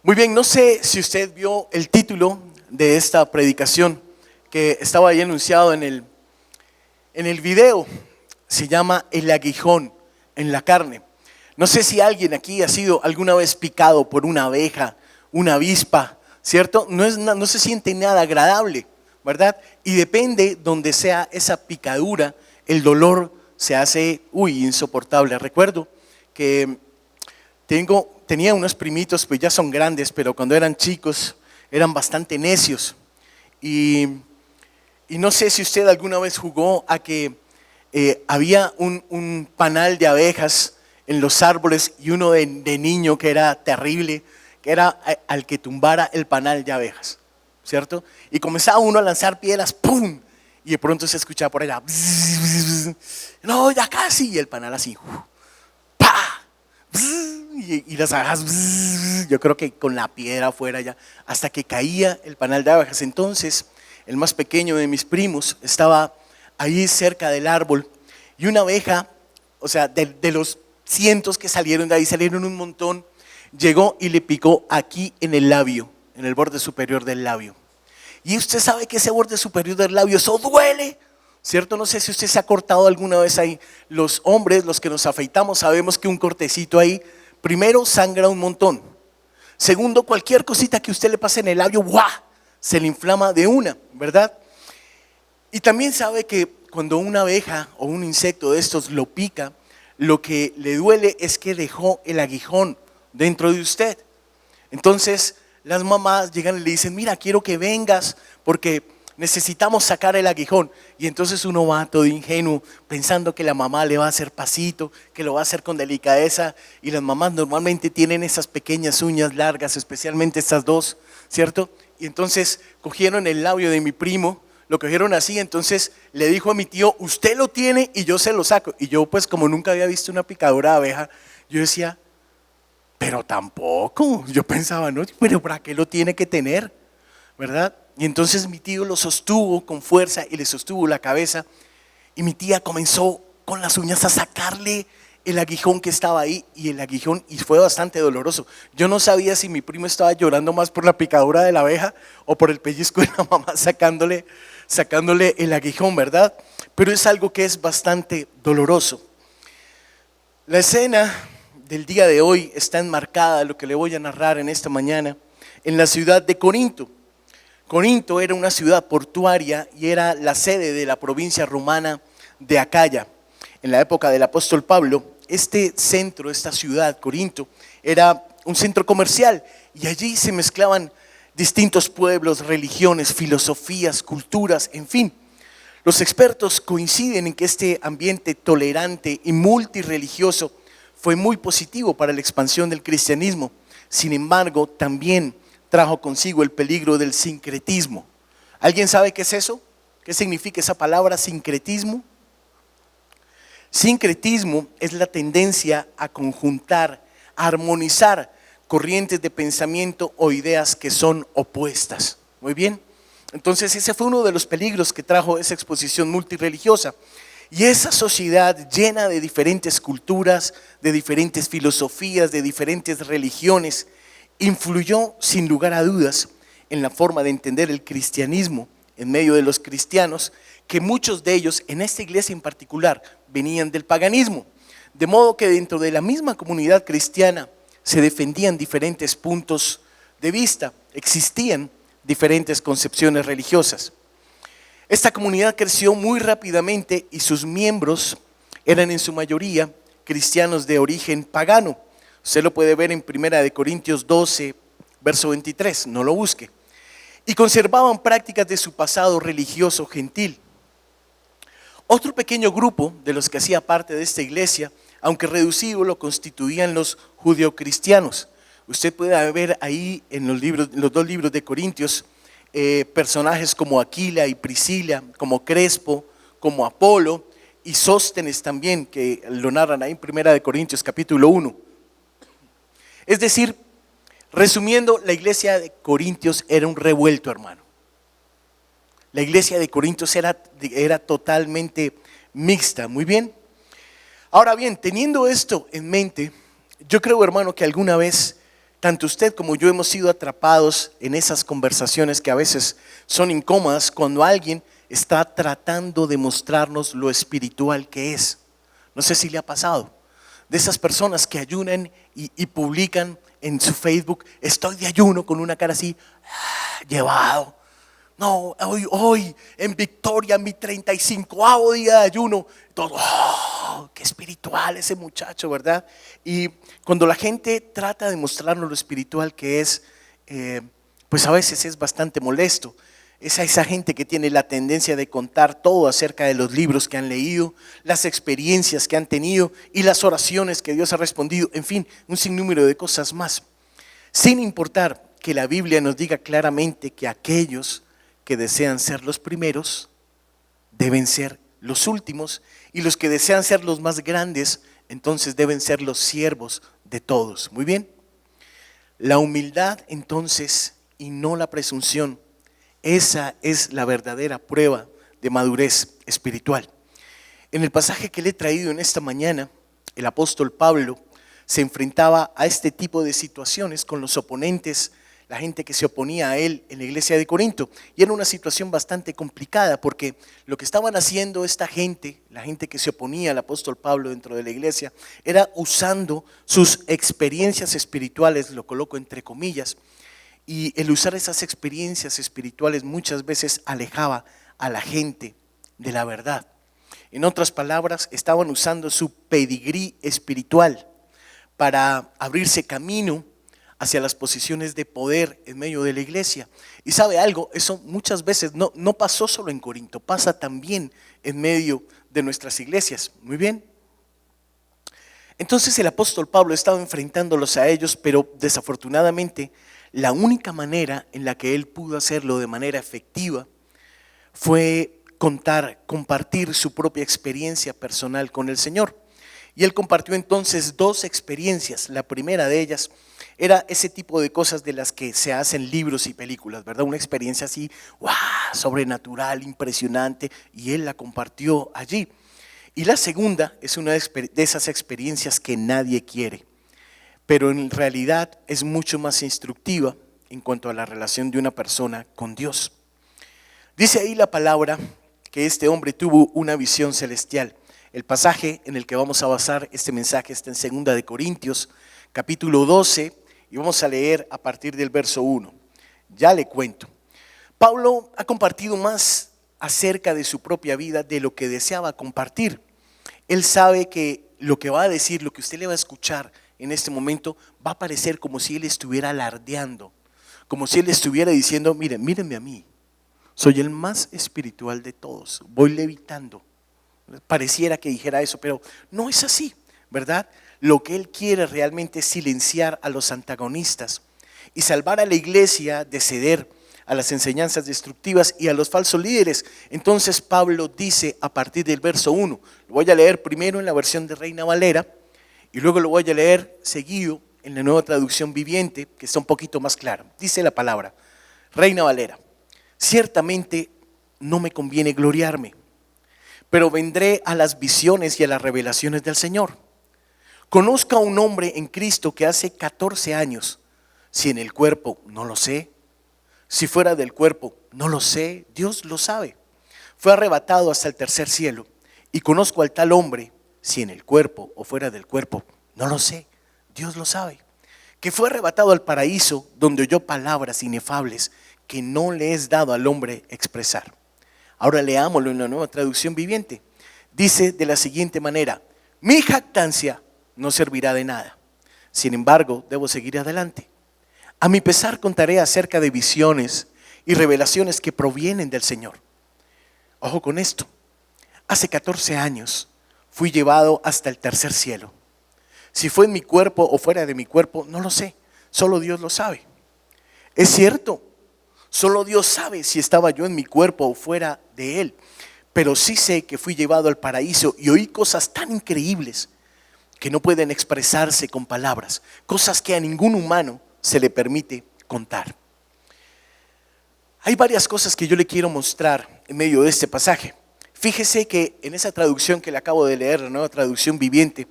Muy bien, no sé si usted vio el título de esta predicación que estaba ahí anunciado en el video. Se llama El aguijón en la carne. No sé si alguien aquí ha sido alguna vez picado por una abeja, una avispa, ¿cierto? No se siente nada agradable, ¿verdad? Y depende donde sea esa picadura, el dolor se hace, insoportable. Recuerdo que tenía unos primitos, pues ya son grandes, pero cuando eran chicos eran bastante necios. Y no sé si usted alguna vez jugó a que había un panal de abejas en los árboles y uno de niño que era terrible, que era al que tumbara el panal de abejas, ¿cierto? Y comenzaba uno a lanzar piedras, ¡pum! Y de pronto se escuchaba por allá, bzz, bzz, bzz. No, ya casi, y el panal así, ¡pa! Y las abejas, yo creo que con la piedra afuera ya, hasta que caía el panal de abejas. Entonces, el más pequeño de mis primos estaba ahí cerca del árbol y una abeja, o sea, de los cientos que salieron de ahí, salieron un montón, llegó y le picó aquí en el labio, en el borde superior del labio. Y usted sabe que ese borde superior del labio, eso duele, ¿cierto? No sé si usted se ha cortado alguna vez ahí. Los hombres, los que nos afeitamos, sabemos que un cortecito ahí, primero sangra un montón. Segundo, cualquier cosita que usted le pase en el labio, ¡guau!, se le inflama de una, ¿verdad? Y también sabe que cuando una abeja o un insecto de estos lo pica, lo que le duele es que dejó el aguijón dentro de usted. Entonces las mamás llegan y le dicen, mira, quiero que vengas porque necesitamos sacar el aguijón. Y entonces uno va todo ingenuo pensando que la mamá le va a hacer pasito, que lo va a hacer con delicadeza. Y las mamás normalmente tienen esas pequeñas uñas largas, especialmente estas dos, ¿cierto? Y entonces cogieron el labio de mi primo, lo cogieron así, entonces le dijo a mi tío, usted lo tiene y yo se lo saco. Y yo, pues, como nunca había visto una picadura de abeja, yo decía, pero tampoco. Yo pensaba, no, pero ¿para qué lo tiene que tener? ¿Verdad? Y entonces mi tío lo sostuvo con fuerza y le sostuvo la cabeza. Y mi tía comenzó con las uñas a sacarle el aguijón que estaba ahí, y el aguijón, y fue bastante doloroso. Yo no sabía si mi primo estaba llorando más por la picadura de la abeja o por el pellizco de la mamá sacándole el aguijón, ¿verdad? Pero es algo que es bastante doloroso. La escena del día de hoy está enmarcada, lo que le voy a narrar en esta mañana, en la ciudad de Corinto. Corinto era una ciudad portuaria y era la sede de la provincia romana de Acaya. En la época del apóstol Pablo, este centro, esta ciudad, Corinto, era un centro comercial y allí se mezclaban distintos pueblos, religiones, filosofías, culturas, en fin. Los expertos coinciden en que este ambiente tolerante y multirreligioso fue muy positivo para la expansión del cristianismo. Sin embargo, también trajo consigo el peligro del sincretismo. ¿Alguien sabe qué es eso? ¿Qué significa esa palabra sincretismo? Sincretismo es la tendencia a conjuntar, a armonizar corrientes de pensamiento o ideas que son opuestas. Muy bien. Entonces ese fue uno de los peligros que trajo esa exposición multirreligiosa. Y esa sociedad llena de diferentes culturas, de diferentes filosofías, de diferentes religiones, influyó sin lugar a dudas en la forma de entender el cristianismo en medio de los cristianos, que muchos de ellos, en esta iglesia en particular, venían del paganismo. De modo que dentro de la misma comunidad cristiana se defendían diferentes puntos de vista, existían diferentes concepciones religiosas. Esta comunidad creció muy rápidamente y sus miembros eran en su mayoría cristianos de origen pagano. Usted lo puede ver en 1 Corintios 12, verso 23, no lo busque. Y conservaban prácticas de su pasado religioso gentil. Otro pequeño grupo de los que hacía parte de esta iglesia, aunque reducido, lo constituían los judeocristianos. Usted puede ver ahí en los dos libros de Corintios personajes como Aquila y Priscila, como Crespo, como Apolo y Sóstenes también, que lo narran ahí en 1 Corintios capítulo 1. Es decir, resumiendo, la iglesia de Corintios era un revuelto, hermano. La iglesia de Corintios era totalmente mixta, muy bien. Ahora bien, teniendo esto en mente, yo creo, hermano, que alguna vez Tanto usted como yo hemos sido atrapados en esas conversaciones que a veces son incómodas cuando alguien está tratando de mostrarnos lo espiritual que es. No sé si le ha pasado. De esas personas que ayunan y publican en su Facebook: estoy de ayuno, con una cara así, llevado. No, hoy en Victoria, mi 35º día de ayuno. Todo, qué espiritual ese muchacho, ¿verdad? Y cuando la gente trata de mostrarnos lo espiritual que es, pues a veces es bastante molesto. Es a esa gente que tiene la tendencia de contar todo acerca de los libros que han leído, las experiencias que han tenido y las oraciones que Dios ha respondido, en fin, un sinnúmero de cosas más. Sin importar que la Biblia nos diga claramente que aquellos que desean ser los primeros deben ser los últimos, y los que desean ser los más grandes entonces deben ser los siervos de todos. Muy bien. La humildad entonces, y no la presunción, esa es la verdadera prueba de madurez espiritual. En el pasaje que le he traído en esta mañana, el apóstol Pablo se enfrentaba a este tipo de situaciones con los oponentes, la gente que se oponía a él en la iglesia de Corinto. Y era una situación bastante complicada, porque lo que estaban haciendo esta gente, la gente que se oponía al apóstol Pablo dentro de la iglesia, era usando sus experiencias espirituales, lo coloco entre comillas, y el usar esas experiencias espirituales muchas veces alejaba a la gente de la verdad. En otras palabras, estaban usando su pedigrí espiritual para abrirse camino hacia las posiciones de poder en medio de la iglesia. Y sabe algo, eso muchas veces no pasó solo en Corinto, pasa también en medio de nuestras iglesias. Muy bien. Entonces el apóstol Pablo estaba enfrentándolos a ellos, pero desafortunadamente la única manera en la que él pudo hacerlo de manera efectiva fue compartir su propia experiencia personal con el Señor. Y él compartió entonces dos experiencias. La primera de ellas era ese tipo de cosas de las que se hacen libros y películas, ¿verdad? Una experiencia así, ¡wow!, sobrenatural, impresionante, y él la compartió allí. Y la segunda es una de esas experiencias que nadie quiere, pero en realidad es mucho más instructiva en cuanto a la relación de una persona con Dios. Dice ahí la palabra que este hombre tuvo una visión celestial. El pasaje en el que vamos a basar este mensaje está en 2 de Corintios, capítulo 12, y vamos a leer a partir del verso 1. Ya le cuento. Pablo ha compartido más acerca de su propia vida de lo que deseaba compartir. Él sabe que lo que va a decir, lo que usted le va a escuchar en este momento, va a parecer como si él estuviera alardeando, como si él estuviera diciendo: mírenme a mí, soy el más espiritual de todos, voy levitando. Pareciera que dijera eso, pero no es así, ¿verdad? Lo que él quiere realmente es silenciar a los antagonistas y salvar a la iglesia de ceder a las enseñanzas destructivas y a los falsos líderes. Entonces Pablo dice a partir del verso 1, lo voy a leer primero en la versión de Reina Valera y luego lo voy a leer seguido en la Nueva Traducción Viviente, que está un poquito más clara. Dice la palabra, Reina Valera: ciertamente no me conviene gloriarme, pero vendré a las visiones y a las revelaciones del Señor. Conozco a un hombre en Cristo que hace 14 años, si en el cuerpo no lo sé, si fuera del cuerpo no lo sé, Dios lo sabe, fue arrebatado hasta el tercer cielo. Y conozco al tal hombre, si en el cuerpo o fuera del cuerpo no lo sé, Dios lo sabe, que fue arrebatado al paraíso, donde oyó palabras inefables que no le es dado al hombre expresar. Ahora leámoslo en la Nueva Traducción Viviente. Dice de la siguiente manera: mi jactancia no servirá de nada, sin embargo debo seguir adelante. A mi pesar contaré acerca de visiones y revelaciones que provienen del Señor. Ojo con esto, hace 14 años fui llevado hasta el tercer cielo. Si fue en mi cuerpo o fuera de mi cuerpo, no lo sé, solo Dios lo sabe. Es cierto, solo Dios sabe si estaba yo en mi cuerpo o fuera de él, pero sí sé que fui llevado al paraíso y oí cosas tan increíbles que no pueden expresarse con palabras, cosas que a ningún humano se le permite contar. Hay varias cosas que yo le quiero mostrar en medio de este pasaje. Fíjese que en esa traducción que le acabo de leer, la Nueva Traducción Viviente,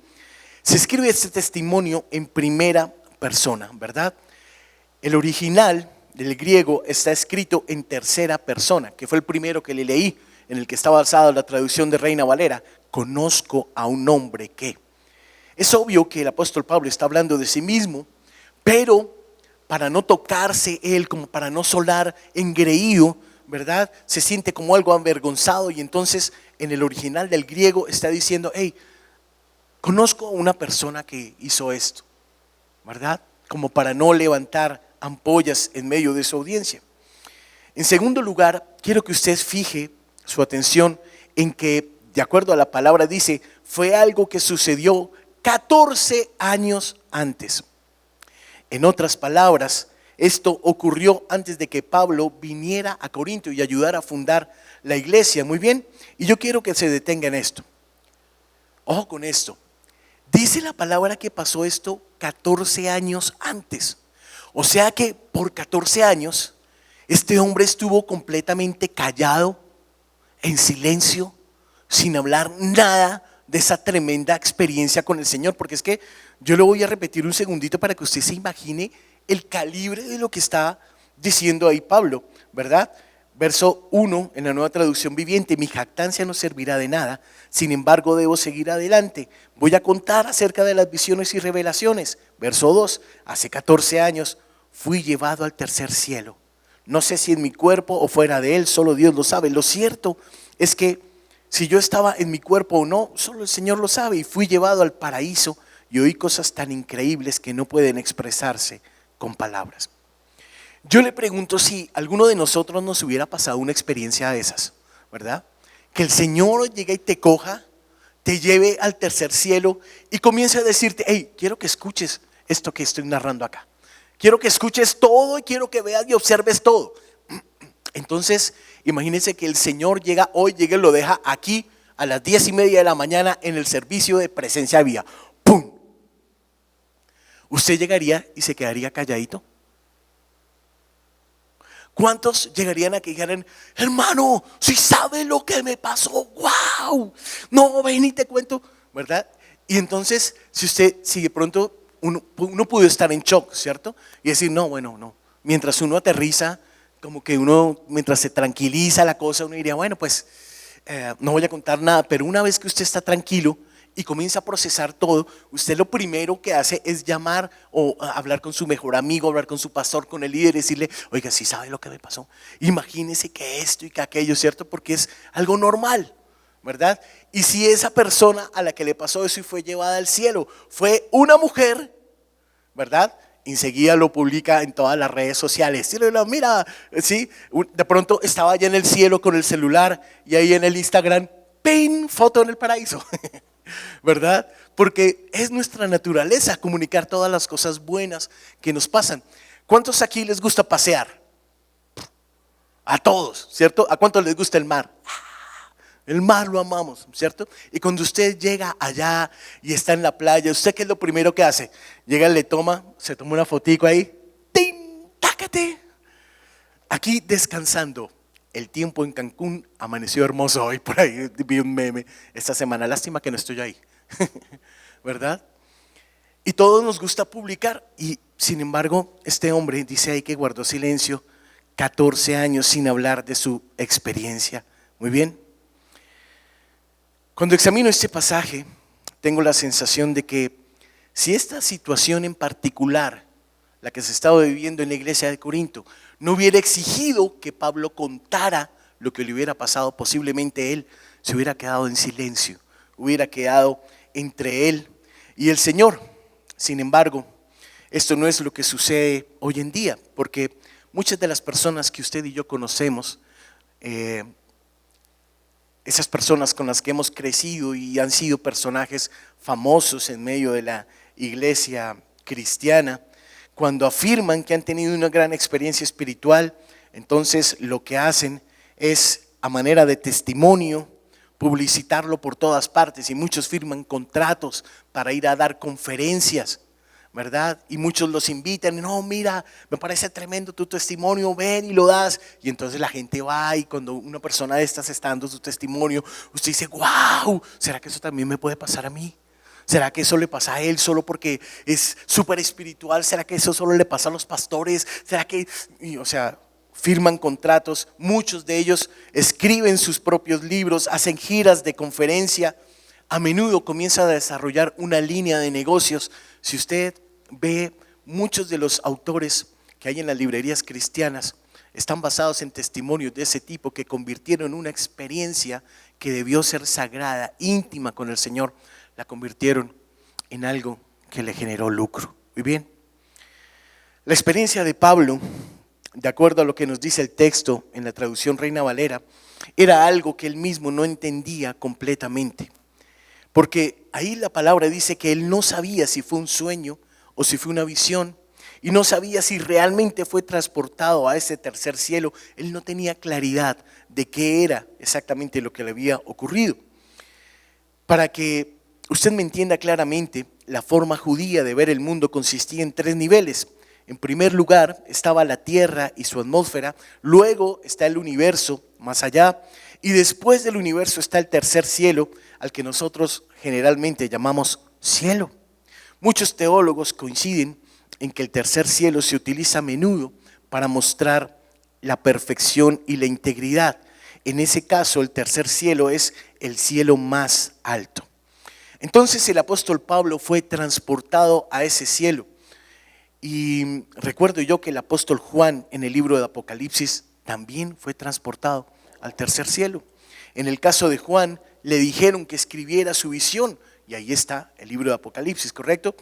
se escribe este testimonio en primera persona, ¿verdad? El original del griego está escrito en tercera persona, que fue el primero que le leí, en el que está basada la traducción de Reina Valera. Conozco a un hombre que. Es obvio que el apóstol Pablo está hablando de sí mismo, pero para no tocarse él, como para no sonar engreído, ¿verdad? Se siente como algo avergonzado, y entonces en el original del griego está diciendo: hey, conozco a una persona que hizo esto, ¿verdad? Como para no levantar ampollas en medio de su audiencia. En segundo lugar, quiero que usted fije su atención en que, de acuerdo a la palabra, dice, fue algo que sucedió 14 años antes. En otras palabras, esto ocurrió antes de que Pablo viniera a Corinto y ayudara a fundar la iglesia. Muy bien, y yo quiero que se detenga en esto. Ojo con esto. Dice la palabra que pasó esto 14 años antes. O sea que por 14 años este hombre estuvo completamente callado, en silencio, sin hablar nada de esa tremenda experiencia con el Señor. Porque es que yo lo voy a repetir un segundito para que usted se imagine el calibre de lo que está diciendo ahí Pablo, ¿verdad? Verso 1 en la Nueva Traducción Viviente: mi jactancia no servirá de nada, sin embargo debo seguir adelante. Voy a contar acerca de las visiones y revelaciones. Verso 2: hace 14 años fui llevado al tercer cielo. No sé si en mi cuerpo o fuera de él, solo Dios lo sabe. Lo cierto es que si yo estaba en mi cuerpo o no, solo el Señor lo sabe. Y fui llevado al paraíso y oí cosas tan increíbles que no pueden expresarse con palabras. Yo le pregunto si alguno de nosotros nos hubiera pasado una experiencia de esas, ¿verdad? Que el Señor llegue y te coja, te lleve al tercer cielo y comience a decirte: hey, quiero que escuches esto que estoy narrando acá. Quiero que escuches todo y quiero que veas y observes todo. Entonces, imagínense que el Señor llega y lo deja aquí a las 10:30 de la mañana en el servicio de presencia de vida. ¡Pum! ¿Usted llegaría y se quedaría calladito? ¿Cuántos llegarían a que dijeran: hermano, si sabe lo que me pasó, wow, no, ven y te cuento, ¿verdad? Y entonces, si de pronto uno pudo estar en shock, ¿cierto? Y decir: no, bueno, no. Mientras uno aterriza, como que mientras se tranquiliza la cosa, uno diría: bueno, pues no voy a contar nada. Pero una vez que usted está tranquilo y comienza a procesar todo, usted lo primero que hace es llamar o hablar con su mejor amigo, hablar con su pastor, con el líder, y decirle: oiga, ¿sí sabe lo que me pasó? Imagínese que esto y que aquello, ¿cierto? Porque es algo normal, ¿verdad? Y si esa persona a la que le pasó eso y fue llevada al cielo fue una mujer, ¿verdad? Enseguida lo publica en todas las redes sociales. Mira, ¿sí? De pronto estaba allá en el cielo con el celular y ahí en el Instagram, ¡pin! Foto en el paraíso. ¿Verdad? Porque es nuestra naturaleza comunicar todas las cosas buenas que nos pasan. ¿Cuántos aquí les gusta pasear? A todos, ¿cierto? ¿A cuántos les gusta el mar? El mar lo amamos, ¿cierto? Y cuando usted llega allá y está en la playa, ¿usted qué es lo primero que hace? Llega, se toma una fotico ahí, ¡tin! ¡Tácate! Aquí descansando. El tiempo en Cancún amaneció hermoso hoy, por ahí vi un meme esta semana, lástima que no estoy ahí, ¿verdad? Y todos nos gusta publicar, y sin embargo este hombre dice ahí que guardó silencio 14 años sin hablar de su experiencia. Muy bien. Cuando examino este pasaje, tengo la sensación de que si esta situación en particular, la que se estaba viviendo en la iglesia de Corinto, no hubiera exigido que Pablo contara lo que le hubiera pasado, posiblemente él se hubiera quedado en silencio, hubiera quedado entre él y el Señor. Sin embargo, esto no es lo que sucede hoy en día, porque muchas de las personas que usted y yo conocemos, esas personas con las que hemos crecido y han sido personajes famosos en medio de la iglesia cristiana, cuando afirman que han tenido una gran experiencia espiritual, entonces lo que hacen es, a manera de testimonio, publicitarlo por todas partes, y muchos firman contratos para ir a dar conferencias, ¿verdad? Y muchos los invitan: no, mira, me parece tremendo tu testimonio, ven y lo das. Y entonces la gente va, y cuando una persona de estas está dando su testimonio, usted dice: wow, ¿será que eso también me puede pasar a mí? ¿Será que eso le pasa a él solo porque es súper espiritual? ¿Será que eso solo le pasa a los pastores? ¿Será que, o sea, firman contratos? Muchos de ellos escriben sus propios libros, hacen giras de conferencia. A menudo comienza a desarrollar una línea de negocios. Si usted ve, muchos de los autores que hay en las librerías cristianas están basados en testimonios de ese tipo que convirtieron una experiencia que debió ser sagrada, íntima con el Señor, la convirtieron en algo que le generó lucro. Muy bien. La experiencia de Pablo, de acuerdo a lo que nos dice el texto en la traducción Reina Valera, era algo que él mismo no entendía completamente. Porque ahí la palabra dice que él no sabía si fue un sueño o si fue una visión, y no sabía si realmente fue transportado a ese tercer cielo. Él no tenía claridad de qué era exactamente lo que le había ocurrido. Para que usted me entienda claramente, la forma judía de ver el mundo consistía en 3 niveles. En primer lugar estaba la tierra y su atmósfera, luego está el universo más allá, y después del universo está el tercer cielo, al que nosotros generalmente llamamos cielo. Muchos teólogos coinciden en que el tercer cielo se utiliza a menudo para mostrar la perfección y la integridad. En ese caso, el tercer cielo es el cielo más alto. Entonces el apóstol Pablo fue transportado a ese cielo. Y recuerdo yo que el apóstol Juan en el libro de Apocalipsis también fue transportado al tercer cielo. En el caso de Juan le dijeron que escribiera su visión, y ahí está el libro de Apocalipsis, ¿correcto?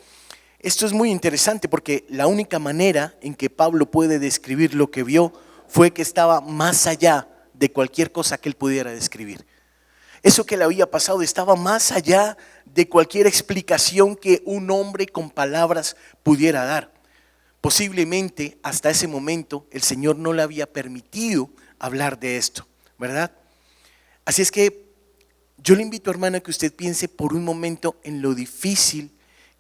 Esto es muy interesante porque la única manera en que Pablo puede describir lo que vio fue que estaba más allá de cualquier cosa que él pudiera describir. Eso que le había pasado estaba más allá de cualquier explicación que un hombre con palabras pudiera dar. Posiblemente hasta ese momento el Señor no le había permitido hablar de esto, ¿verdad? Así es que yo le invito, hermano, a que usted piense por un momento en lo difícil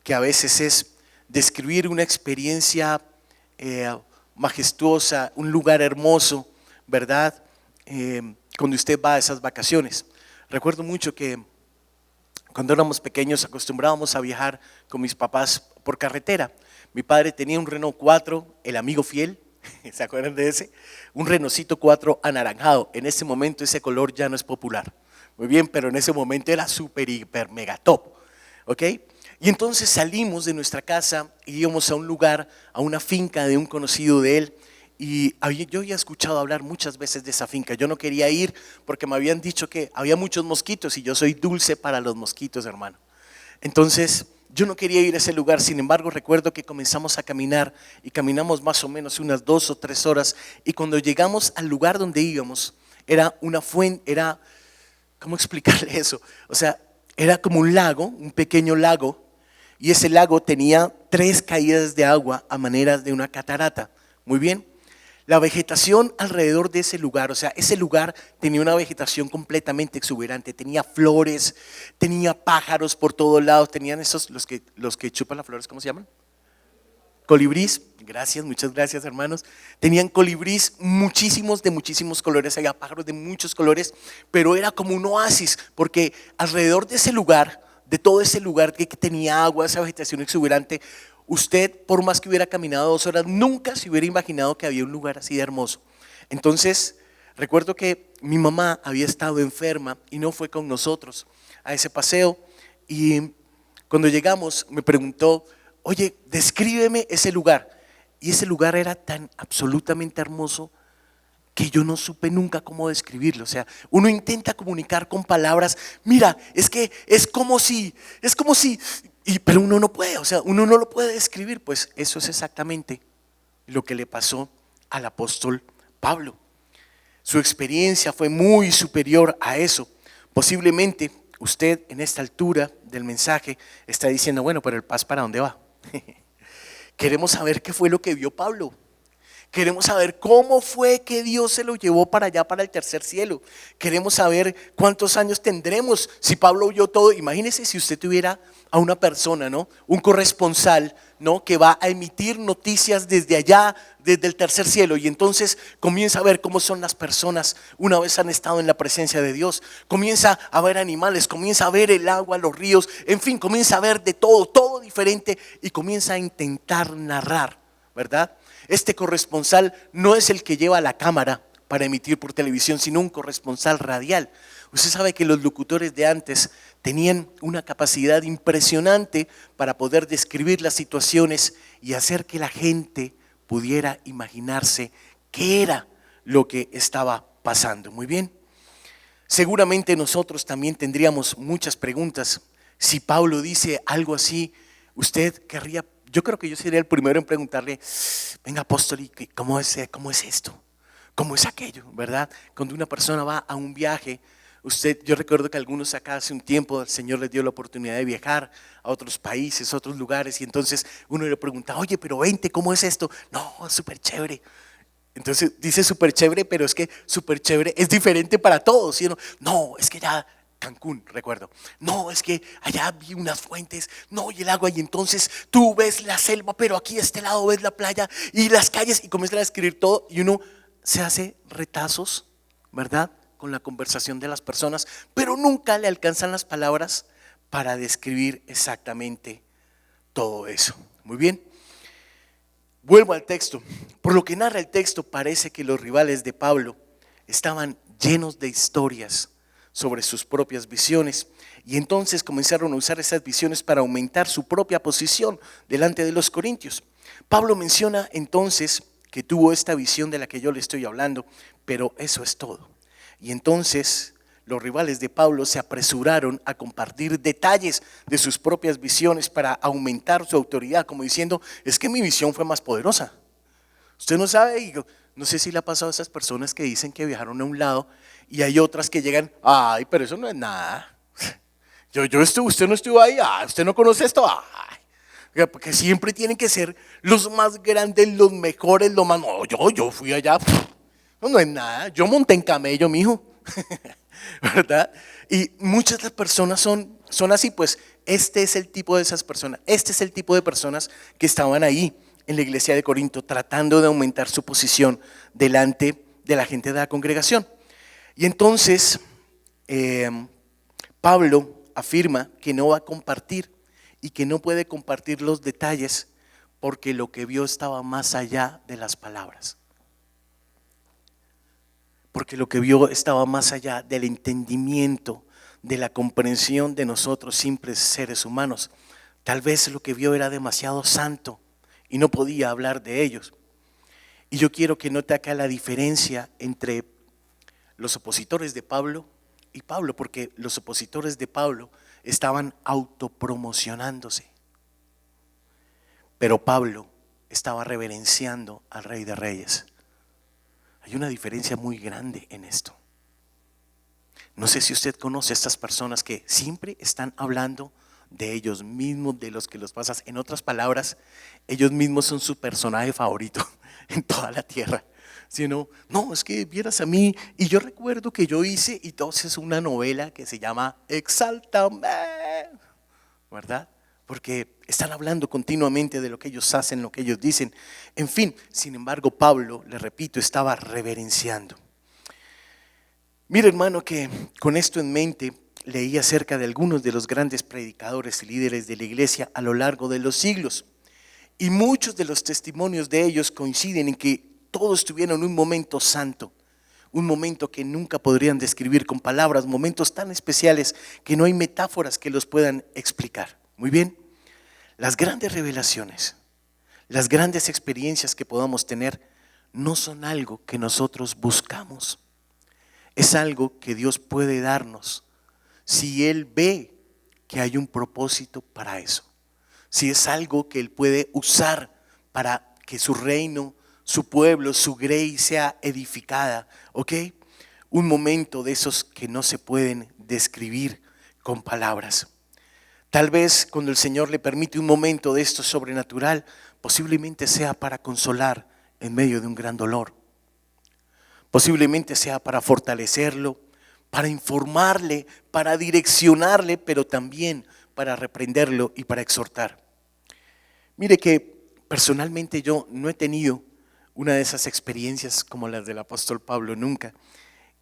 que a veces es describir una experiencia majestuosa, un lugar hermoso, ¿verdad? Cuando usted va a esas vacaciones. Recuerdo mucho que cuando éramos pequeños acostumbrábamos a viajar con mis papás por carretera. Mi padre tenía un Renault 4, el amigo fiel, ¿se acuerdan de ese? Un Renaultcito 4 anaranjado. En ese momento ese color ya no es popular. Muy bien, pero en ese momento era súper, hiper, mega top. ¿Ok? Y entonces salimos de nuestra casa y íbamos a un lugar, a una finca de un conocido de él. Y yo había escuchado hablar muchas veces de esa finca. Yo no quería ir porque me habían dicho que había muchos mosquitos y yo soy dulce para los mosquitos, hermano. Entonces yo no quería ir a ese lugar. Sin embargo, recuerdo que comenzamos a caminar y caminamos más o menos unas 2 o 3 horas. Y cuando llegamos al lugar donde íbamos, era una fuente, ¿cómo explicarle eso? O sea, era como un lago, un pequeño lago. Y ese lago tenía 3 caídas de agua a manera de una catarata. Muy bien. La vegetación alrededor de ese lugar, o sea, ese lugar tenía una vegetación completamente exuberante, tenía flores, tenía pájaros por todos lados, tenían esos, los que chupan las flores, ¿cómo se llaman? Colibrís. Gracias, muchas gracias, hermanos. Tenían colibrís muchísimos, de muchísimos colores, había pájaros de muchos colores, pero era como un oasis, porque alrededor de ese lugar, de todo ese lugar que tenía agua, esa vegetación exuberante, usted, por más que hubiera caminado 2 horas, nunca se hubiera imaginado que había un lugar así de hermoso. Entonces, recuerdo que mi mamá había estado enferma y no fue con nosotros a ese paseo. Y cuando llegamos me preguntó, oye, descríbeme ese lugar. Y ese lugar era tan absolutamente hermoso que yo no supe nunca cómo describirlo. O sea, uno intenta comunicar con palabras, mira, es que es como si, pero uno no puede, o sea, uno no lo puede describir. Pues eso es exactamente lo que le pasó al apóstol Pablo. Su experiencia fue muy superior a eso. Posiblemente usted en esta altura del mensaje está diciendo, bueno, pero el paz, ¿para dónde va? Queremos saber qué fue lo que vio Pablo. Queremos saber cómo fue que Dios se lo llevó para allá, para el tercer cielo. Queremos saber cuántos años tendremos. Si Pablo oyó todo, imagínese si usted tuviera a una persona, ¿no? Un corresponsal, ¿no? Que va a emitir noticias desde allá, desde el tercer cielo. Y entonces comienza a ver cómo son las personas una vez han estado en la presencia de Dios. Comienza a ver animales, comienza a ver el agua, los ríos, en fin, comienza a ver de todo, todo diferente. Y comienza a intentar narrar, ¿verdad? Este corresponsal no es el que lleva la cámara para emitir por televisión, sino un corresponsal radial. Usted sabe que los locutores de antes tenían una capacidad impresionante para poder describir las situaciones y hacer que la gente pudiera imaginarse qué era lo que estaba pasando. Muy bien. Seguramente nosotros también tendríamos muchas preguntas. Si Pablo dice algo así, usted querría. Yo creo que yo sería el primero en preguntarle, venga apóstol, ¿cómo es esto? ¿Cómo es aquello? ¿Verdad? Cuando una persona va a un viaje, yo recuerdo que algunos acá hace un tiempo el Señor les dio la oportunidad de viajar a otros países, a otros lugares, y entonces uno le pregunta, oye, pero vente, ¿cómo es esto? No, súper chévere. Entonces dice súper chévere, pero es que súper chévere es diferente para todos, ¿sí? No, es que ya Cancún, recuerdo. No, es que allá vi unas fuentes, no, y el agua, y entonces tú ves la selva, pero aquí a este lado ves la playa y las calles, y comienzan a describir todo, y uno se hace retazos, ¿verdad? Con la conversación de las personas, pero nunca le alcanzan las palabras para describir exactamente todo eso. Muy bien. Vuelvo al texto. Por lo que narra el texto, parece que los rivales de Pablo estaban llenos de historias sobre sus propias visiones, y entonces comenzaron a usar esas visiones para aumentar su propia posición delante de los corintios. Pablo menciona entonces que tuvo esta visión de la que yo le estoy hablando, pero eso es todo. Y entonces los rivales de Pablo se apresuraron a compartir detalles de sus propias visiones para aumentar su autoridad, como diciendo, es que mi visión fue más poderosa. Usted no sabe, y no sé si le ha pasado a esas personas que dicen que viajaron a un lado y hay otras que llegan, ay, pero eso no es nada. Usted no estuvo ahí, usted no conoce esto, porque siempre tienen que ser los más grandes, los mejores, lo más, no, yo fui allá, no es nada, yo monté en camello, mijo, ¿verdad? Y muchas de las personas son así, pues este es el tipo de esas personas, este es el tipo de personas que estaban ahí en la iglesia de Corinto tratando de aumentar su posición delante de la gente de la congregación. Y entonces Pablo afirma que no va a compartir y que no puede compartir los detalles porque lo que vio estaba más allá de las palabras. Porque lo que vio estaba más allá del entendimiento, de la comprensión de nosotros simples seres humanos. Tal vez lo que vio era demasiado santo y no podía hablar de ellos. Y yo quiero que note acá la diferencia entre los opositores de Pablo y Pablo, porque los opositores de Pablo estaban autopromocionándose, pero Pablo estaba reverenciando al Rey de Reyes. Hay una diferencia muy grande en esto. No sé si usted conoce a estas personas que siempre están hablando de ellos mismos, de los que los pasas. En otras palabras, ellos mismos son su personaje favorito en toda la tierra. ¿Sí, no? No, es que vieras a mí, y yo recuerdo que yo hice, y entonces una novela que se llama Exáltame, ¿verdad? Porque están hablando continuamente de lo que ellos hacen, lo que ellos dicen. En fin, sin embargo, Pablo, le repito, estaba reverenciando. Mira, hermano, que con esto en mente leí acerca de algunos de los grandes predicadores y líderes de la iglesia a lo largo de los siglos. Y muchos de los testimonios de ellos coinciden en que todos tuvieron un momento santo, un momento que nunca podrían describir con palabras, momentos tan especiales que no hay metáforas que los puedan explicar. Muy bien, las grandes revelaciones, las grandes experiencias que podamos tener no son algo que nosotros buscamos. Es algo que Dios puede darnos si Él ve que hay un propósito para eso. Si es algo que Él puede usar para que su reino, su pueblo, su grey sea edificada, ¿ok? Un momento de esos que no se pueden describir con palabras. Tal vez cuando el Señor le permite un momento de esto sobrenatural, posiblemente sea para consolar en medio de un gran dolor. Posiblemente sea para fortalecerlo, para informarle, para direccionarle, pero también para reprenderlo y para exhortar. Mire que personalmente yo no he tenido una de esas experiencias como las del apóstol Pablo, nunca.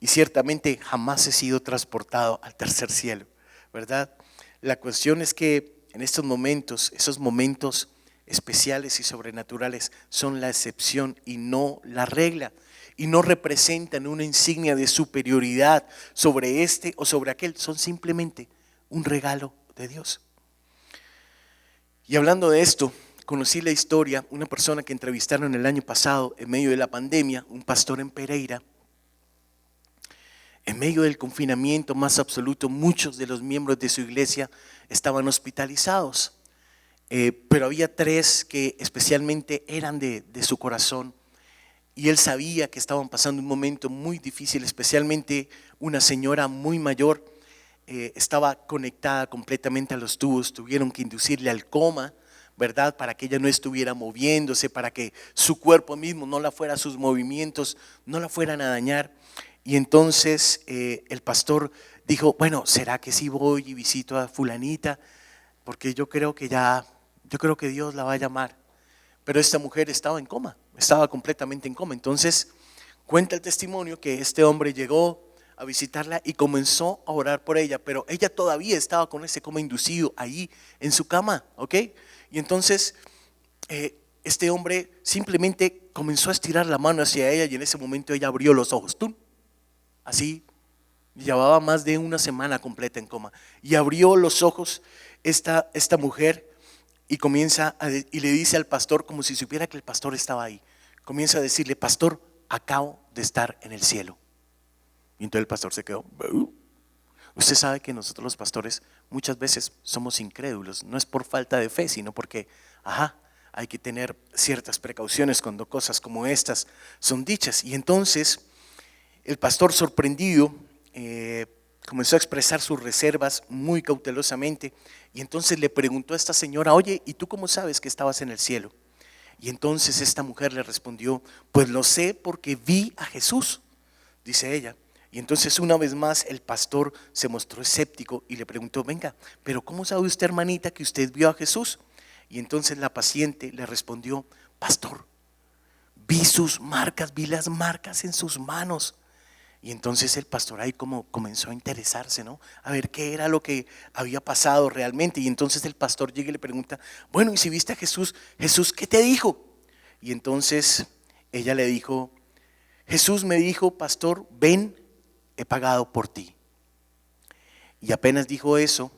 Y ciertamente jamás he sido transportado al tercer cielo, ¿verdad? La cuestión es que en estos momentos, esos momentos especiales y sobrenaturales son la excepción y no la regla. Y no representan una insignia de superioridad sobre este o sobre aquel, son simplemente un regalo de Dios. Y hablando de esto, conocí la historia, una persona que entrevistaron el año pasado en medio de la pandemia, un pastor en Pereira. En medio del confinamiento más absoluto, muchos de los miembros de su iglesia estaban hospitalizados, pero había 3 que especialmente eran de su corazón. Y él sabía que estaban pasando un momento muy difícil, especialmente una señora muy mayor, estaba conectada completamente a los tubos, tuvieron que inducirle al coma, ¿verdad? Para que ella no estuviera moviéndose, para que su cuerpo mismo no la fuera, sus movimientos no la fueran a dañar. Y entonces el pastor dijo, bueno, ¿será que sí voy y visito a fulanita? Porque yo creo que Dios la va a llamar. Pero esta mujer estaba en coma, estaba completamente en coma. Entonces cuenta el testimonio que este hombre llegó a visitarla y comenzó a orar por ella, pero ella todavía estaba con ese coma inducido ahí en su cama, ¿ok? Y entonces este hombre simplemente comenzó a estirar la mano hacia ella y en ese momento ella abrió los ojos, ¡tum! Así, llevaba más de una semana completa en coma y abrió los ojos esta mujer. Y y le dice al pastor, como si supiera que el pastor estaba ahí, comienza a decirle, pastor, acabo de estar en el cielo. Y entonces el pastor se quedó. Usted sabe que nosotros los pastores muchas veces somos incrédulos, no es por falta de fe, sino porque, hay que tener ciertas precauciones cuando cosas como estas son dichas. Y entonces el pastor, sorprendido, comenzó a expresar sus reservas muy cautelosamente y entonces le preguntó a esta señora, oye, ¿y tú cómo sabes que estabas en el cielo? Y entonces esta mujer le respondió, pues lo sé porque vi a Jesús, dice ella. Y entonces una vez más el pastor se mostró escéptico y le preguntó, venga, pero ¿cómo sabe usted, hermanita, que usted vio a Jesús? Y entonces la paciente le respondió, pastor, vi sus marcas, vi las marcas en sus manos. Y entonces el pastor ahí como comenzó a interesarse, ¿no? A ver qué era lo que había pasado realmente. Y entonces el pastor llega y le pregunta, bueno, ¿y si viste a Jesús? Jesús, ¿qué te dijo? Y entonces ella le dijo, Jesús me dijo, pastor, ven, he pagado por ti. Y apenas dijo eso,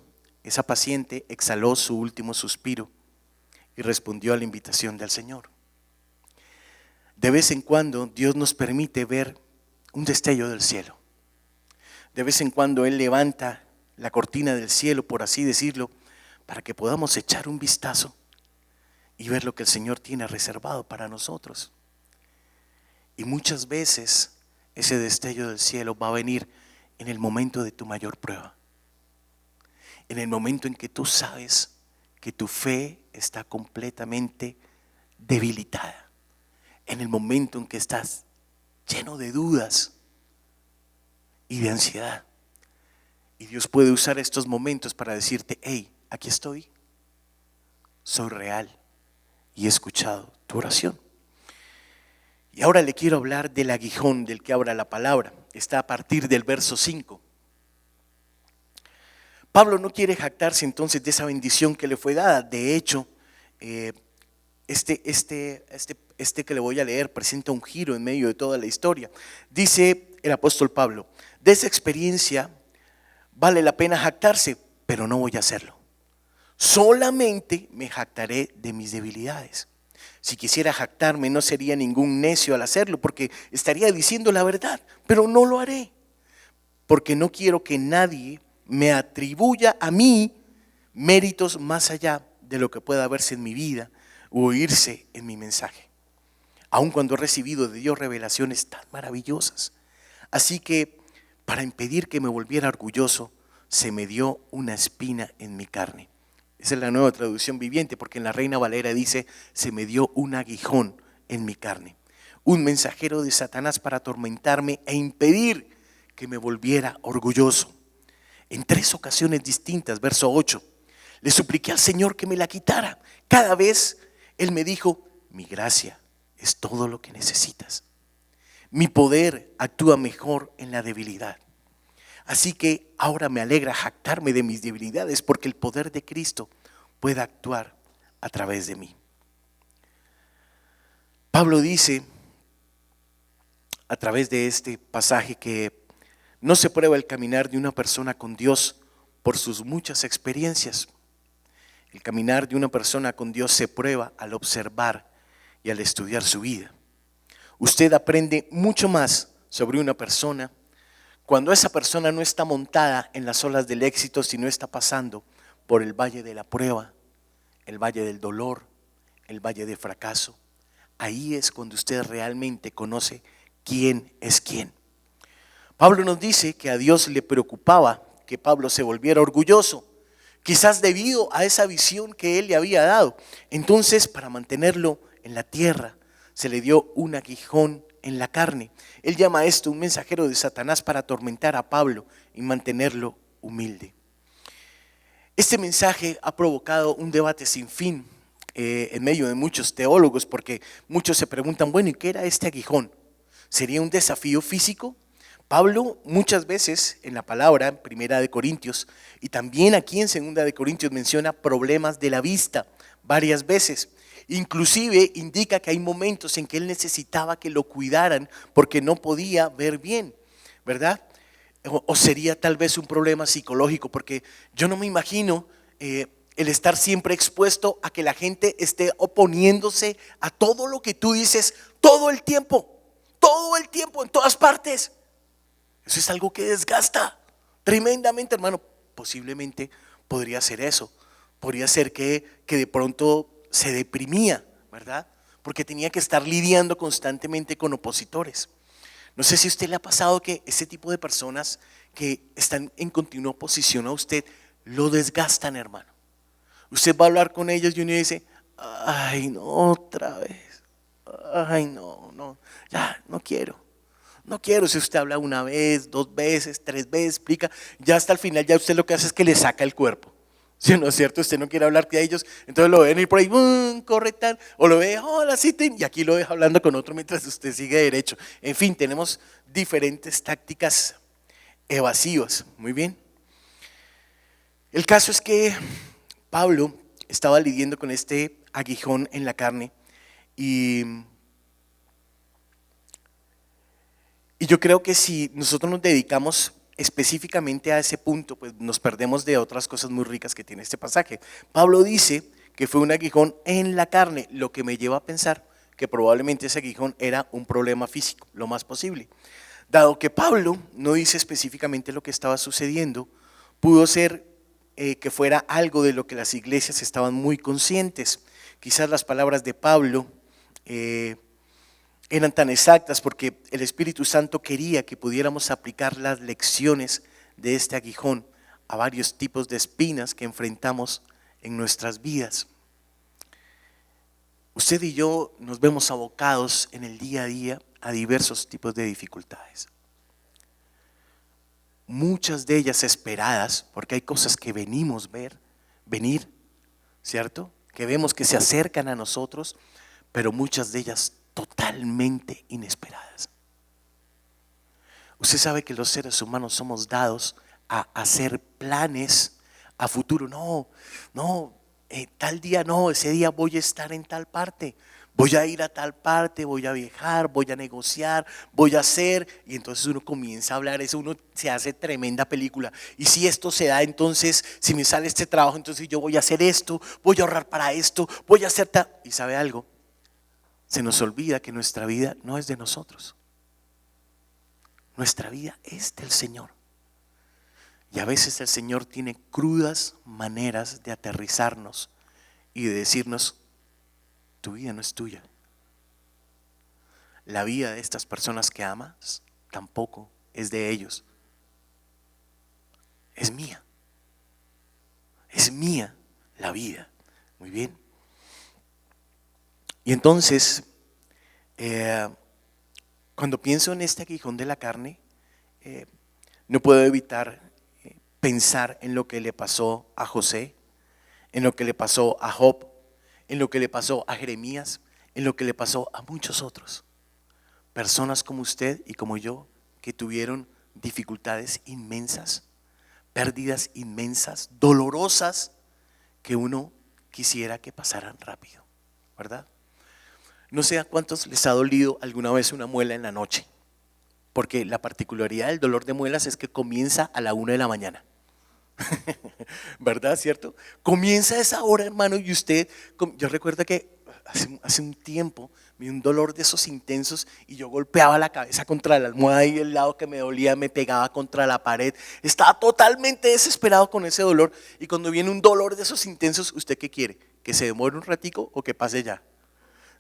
esa paciente exhaló su último suspiro y respondió a la invitación del Señor. De vez en cuando Dios nos permite ver un destello del cielo. De vez en cuando Él levanta la cortina del cielo, por así decirlo, para que podamos echar un vistazo y ver lo que el Señor tiene reservado para nosotros. Y muchas veces ese destello del cielo va a venir en el momento de tu mayor prueba. En el momento en que tú sabes que tu fe está completamente debilitada. En el momento en que estás lleno de dudas y de ansiedad. Y Dios puede usar estos momentos para decirte, hey, aquí estoy, soy real y he escuchado tu oración. Y ahora le quiero hablar del aguijón del que habla la palabra. Está a partir del verso 5. Pablo no quiere jactarse entonces de esa bendición que le fue dada. De hecho, este que le voy a leer presenta un giro en medio de toda la historia. Dice el apóstol Pablo, de esa experiencia vale la pena jactarse, pero no voy a hacerlo. Solamente me jactaré de mis debilidades. Si quisiera jactarme, no sería ningún necio al hacerlo, porque estaría diciendo la verdad, pero no lo haré, porque no quiero que nadie me atribuya a mí méritos más allá de lo que pueda verse en mi vida o oírse en mi mensaje, aun cuando he recibido de Dios revelaciones tan maravillosas. Así que para impedir que me volviera orgulloso, se me dio una espina en mi carne. Esa es la Nueva Traducción Viviente, porque en la Reina Valera dice, se me dio un aguijón en mi carne. un mensajero de Satanás para atormentarme e impedir que me volviera orgulloso. En 3 ocasiones distintas, verso 8, le supliqué al Señor que me la quitara. Cada vez Él me dijo: mi gracia es todo lo que necesitas. Mi poder actúa mejor en la debilidad. Así que ahora me alegra jactarme de mis debilidades, porque el poder de Cristo puede actuar a través de mí. Pablo dice a través de este pasaje que no se prueba el caminar de una persona con Dios por sus muchas experiencias. El caminar de una persona con Dios se prueba al observar y al estudiar su vida. Usted aprende mucho más sobre una persona cuando esa persona no está montada en las olas del éxito, sino está pasando por el valle de la prueba, el valle del dolor, el valle de fracaso. Ahí es cuando usted realmente conoce quién es quién. Pablo nos dice que a Dios le preocupaba que Pablo se volviera orgulloso, quizás debido a esa visión que él le había dado. Entonces, para mantenerlo en la tierra, se le dio un aguijón en la carne. Él llama a esto un mensajero de Satanás para atormentar a Pablo y mantenerlo humilde. Este mensaje ha provocado un debate sin fin en medio de muchos teólogos, porque muchos se preguntan, bueno, ¿y qué era este aguijón? ¿Sería un desafío físico? Pablo muchas veces en la palabra, en Primera de Corintios, y también aquí en Segunda de Corintios, menciona problemas de la vista varias veces. Inclusive indica que hay momentos en que él necesitaba que lo cuidaran porque no podía ver bien, ¿verdad? O sería tal vez un problema psicológico, porque yo no me imagino el estar siempre expuesto a que la gente esté oponiéndose a todo lo que tú dices todo el tiempo, en todas partes. Eso es algo que desgasta tremendamente, hermano. Posiblemente podría ser eso. Podría ser que de pronto se deprimía, ¿verdad? Porque tenía que estar lidiando constantemente con opositores. No sé si a usted le ha pasado que ese tipo de personas que están en continua oposición a usted lo desgastan, hermano. Usted va a hablar con ellos y uno dice: ay, no, otra vez. Ay, no, ya, no quiero. No quiero. Si usted habla una vez, 2 veces, 3 veces, explica, ya hasta el final ya usted lo que hace es que le saca el cuerpo. Si no es cierto, usted no quiere hablar de ellos, entonces lo ven ir por ahí, corre tal, o lo ve, hola, sí, y aquí lo deja hablando con otro mientras usted sigue derecho. En fin, tenemos diferentes tácticas evasivas. Muy bien. El caso es que Pablo estaba lidiando con este aguijón en la carne y yo creo que si nosotros nos dedicamos específicamente a ese punto, pues nos perdemos de otras cosas muy ricas que tiene este pasaje. Pablo dice que fue un aguijón en la carne, lo que me lleva a pensar que probablemente ese aguijón era un problema físico, lo más posible. Dado que Pablo no dice específicamente lo que estaba sucediendo, pudo ser que fuera algo de lo que las iglesias estaban muy conscientes. Quizás las palabras de Pablo eran tan exactas porque el Espíritu Santo quería que pudiéramos aplicar las lecciones de este aguijón a varios tipos de espinas que enfrentamos en nuestras vidas. Usted y yo nos vemos abocados en el día a día a diversos tipos de dificultades. Muchas de ellas esperadas, porque hay cosas que venir, ¿cierto? Que vemos que se acercan a nosotros, pero muchas de ellas totalmente inesperadas. Usted sabe que los seres humanos somos dados a hacer planes a futuro. Tal día no, ese día voy a estar en tal parte, voy a ir a tal parte, voy a viajar, voy a negociar, voy a hacer, y entonces uno comienza a hablar eso, uno se hace tremenda película. Y si esto se da, entonces si me sale este trabajo, entonces yo voy a hacer esto, voy a ahorrar para esto, voy a hacer tal. ¿Y sabe algo? Se nos olvida que nuestra vida no es de nosotros. Nuestra vida es del Señor. Y a veces el Señor tiene crudas maneras de aterrizarnos y de decirnos: tu vida no es tuya. La vida de estas personas que amas tampoco es de ellos. Es mía. Es mía la vida. Muy bien. Y entonces Cuando pienso en este aguijón de la carne, no puedo evitar pensar en lo que le pasó a José, en lo que le pasó a Job, en lo que le pasó a Jeremías, en lo que le pasó a muchos otros. Personas como usted y como yo que tuvieron dificultades inmensas, pérdidas inmensas, dolorosas, que uno quisiera que pasaran rápido, ¿verdad? No sé a cuántos les ha dolido alguna vez una muela en la noche, porque la particularidad del dolor de muelas es que comienza a la 1 de la mañana. ¿Verdad? ¿Cierto? Comienza a esa hora, hermano, y usted, yo recuerdo que hace un tiempo me dio un dolor de esos intensos y yo golpeaba la cabeza contra la almohada y el lado que me dolía me pegaba contra la pared. Estaba totalmente desesperado con ese dolor, y cuando viene un dolor de esos intensos, ¿usted qué quiere? ¿Que se demore un ratico o que pase ya?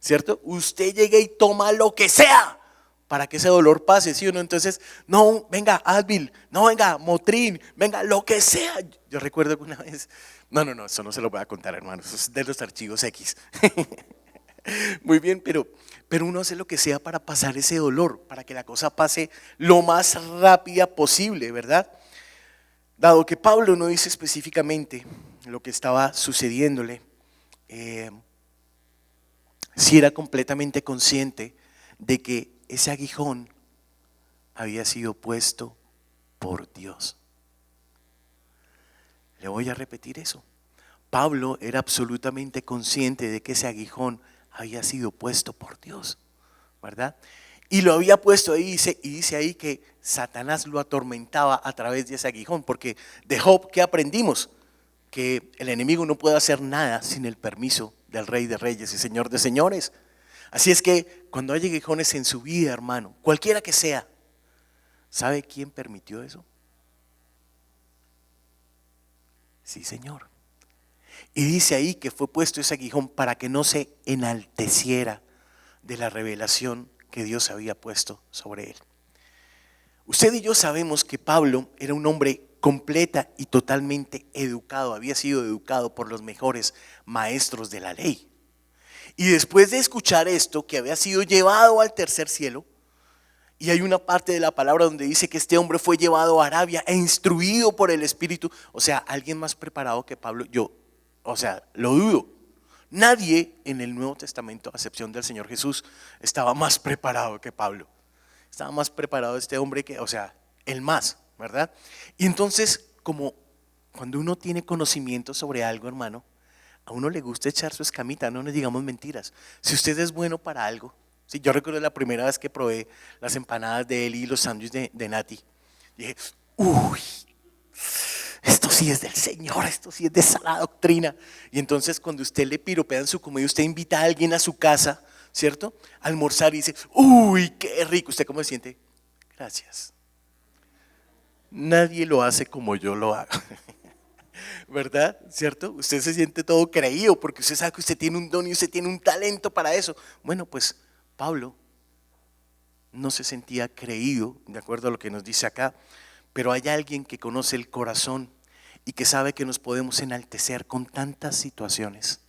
¿Cierto? Usted llega y toma lo que sea para que ese dolor pase, ¿sí o no? Entonces, no, venga, Advil, no, venga, Motrin, venga, lo que sea. Yo recuerdo que una vez, no, eso no se lo voy a contar, hermano, eso es de los archivos X. Muy bien, pero uno hace lo que sea para pasar ese dolor, para que la cosa pase lo más rápida posible, ¿verdad? Dado que Pablo no dice específicamente lo que estaba sucediéndole, sí era completamente consciente de que ese aguijón había sido puesto por Dios. Le voy a repetir eso. Pablo era absolutamente consciente de que ese aguijón había sido puesto por Dios, ¿verdad? Y lo había puesto ahí, y dice ahí que Satanás lo atormentaba a través de ese aguijón, porque de Job, ¿qué aprendimos? Que el enemigo no puede hacer nada sin el permiso del Rey de Reyes y Señor de Señores. Así es que cuando hay aguijones en su vida, hermano, cualquiera que sea, ¿sabe quién permitió eso? Sí, Señor. Y dice ahí que fue puesto ese aguijón para que no se enalteciera de la revelación que Dios había puesto sobre él. Usted y yo sabemos que Pablo era un hombre completa y totalmente educado, había sido educado por los mejores maestros de la ley. Y después de escuchar esto, que había sido llevado al tercer cielo, y hay una parte de la palabra donde dice que este hombre fue llevado a Arabia e instruido por el Espíritu, o sea, alguien más preparado que Pablo, lo dudo. Nadie en el Nuevo Testamento, a excepción del Señor Jesús, estaba más preparado que Pablo. Estaba más preparado este hombre que, el más, ¿verdad? Y entonces, como cuando uno tiene conocimiento sobre algo, hermano, a uno le gusta echar su escamita, no nos digamos mentiras. Si usted es bueno para algo, sí, yo recuerdo la primera vez que probé las empanadas de Eli y los sándwiches de Nati, dije, uy, esto sí es del Señor, esto sí es de sana doctrina. Y entonces cuando usted le piropean su comida, usted invita a alguien a su casa, ¿cierto? A almorzar y dice, uy, qué rico. ¿Usted cómo se siente? Gracias. Nadie lo hace como yo lo hago. ¿Verdad? ¿Cierto? Usted se siente todo creído porque usted sabe que usted tiene un don y usted tiene un talento para eso. Bueno, pues Pablo no se sentía creído, de acuerdo a lo que nos dice acá, pero hay alguien que conoce el corazón y que sabe que nos podemos enaltecer con tantas situaciones.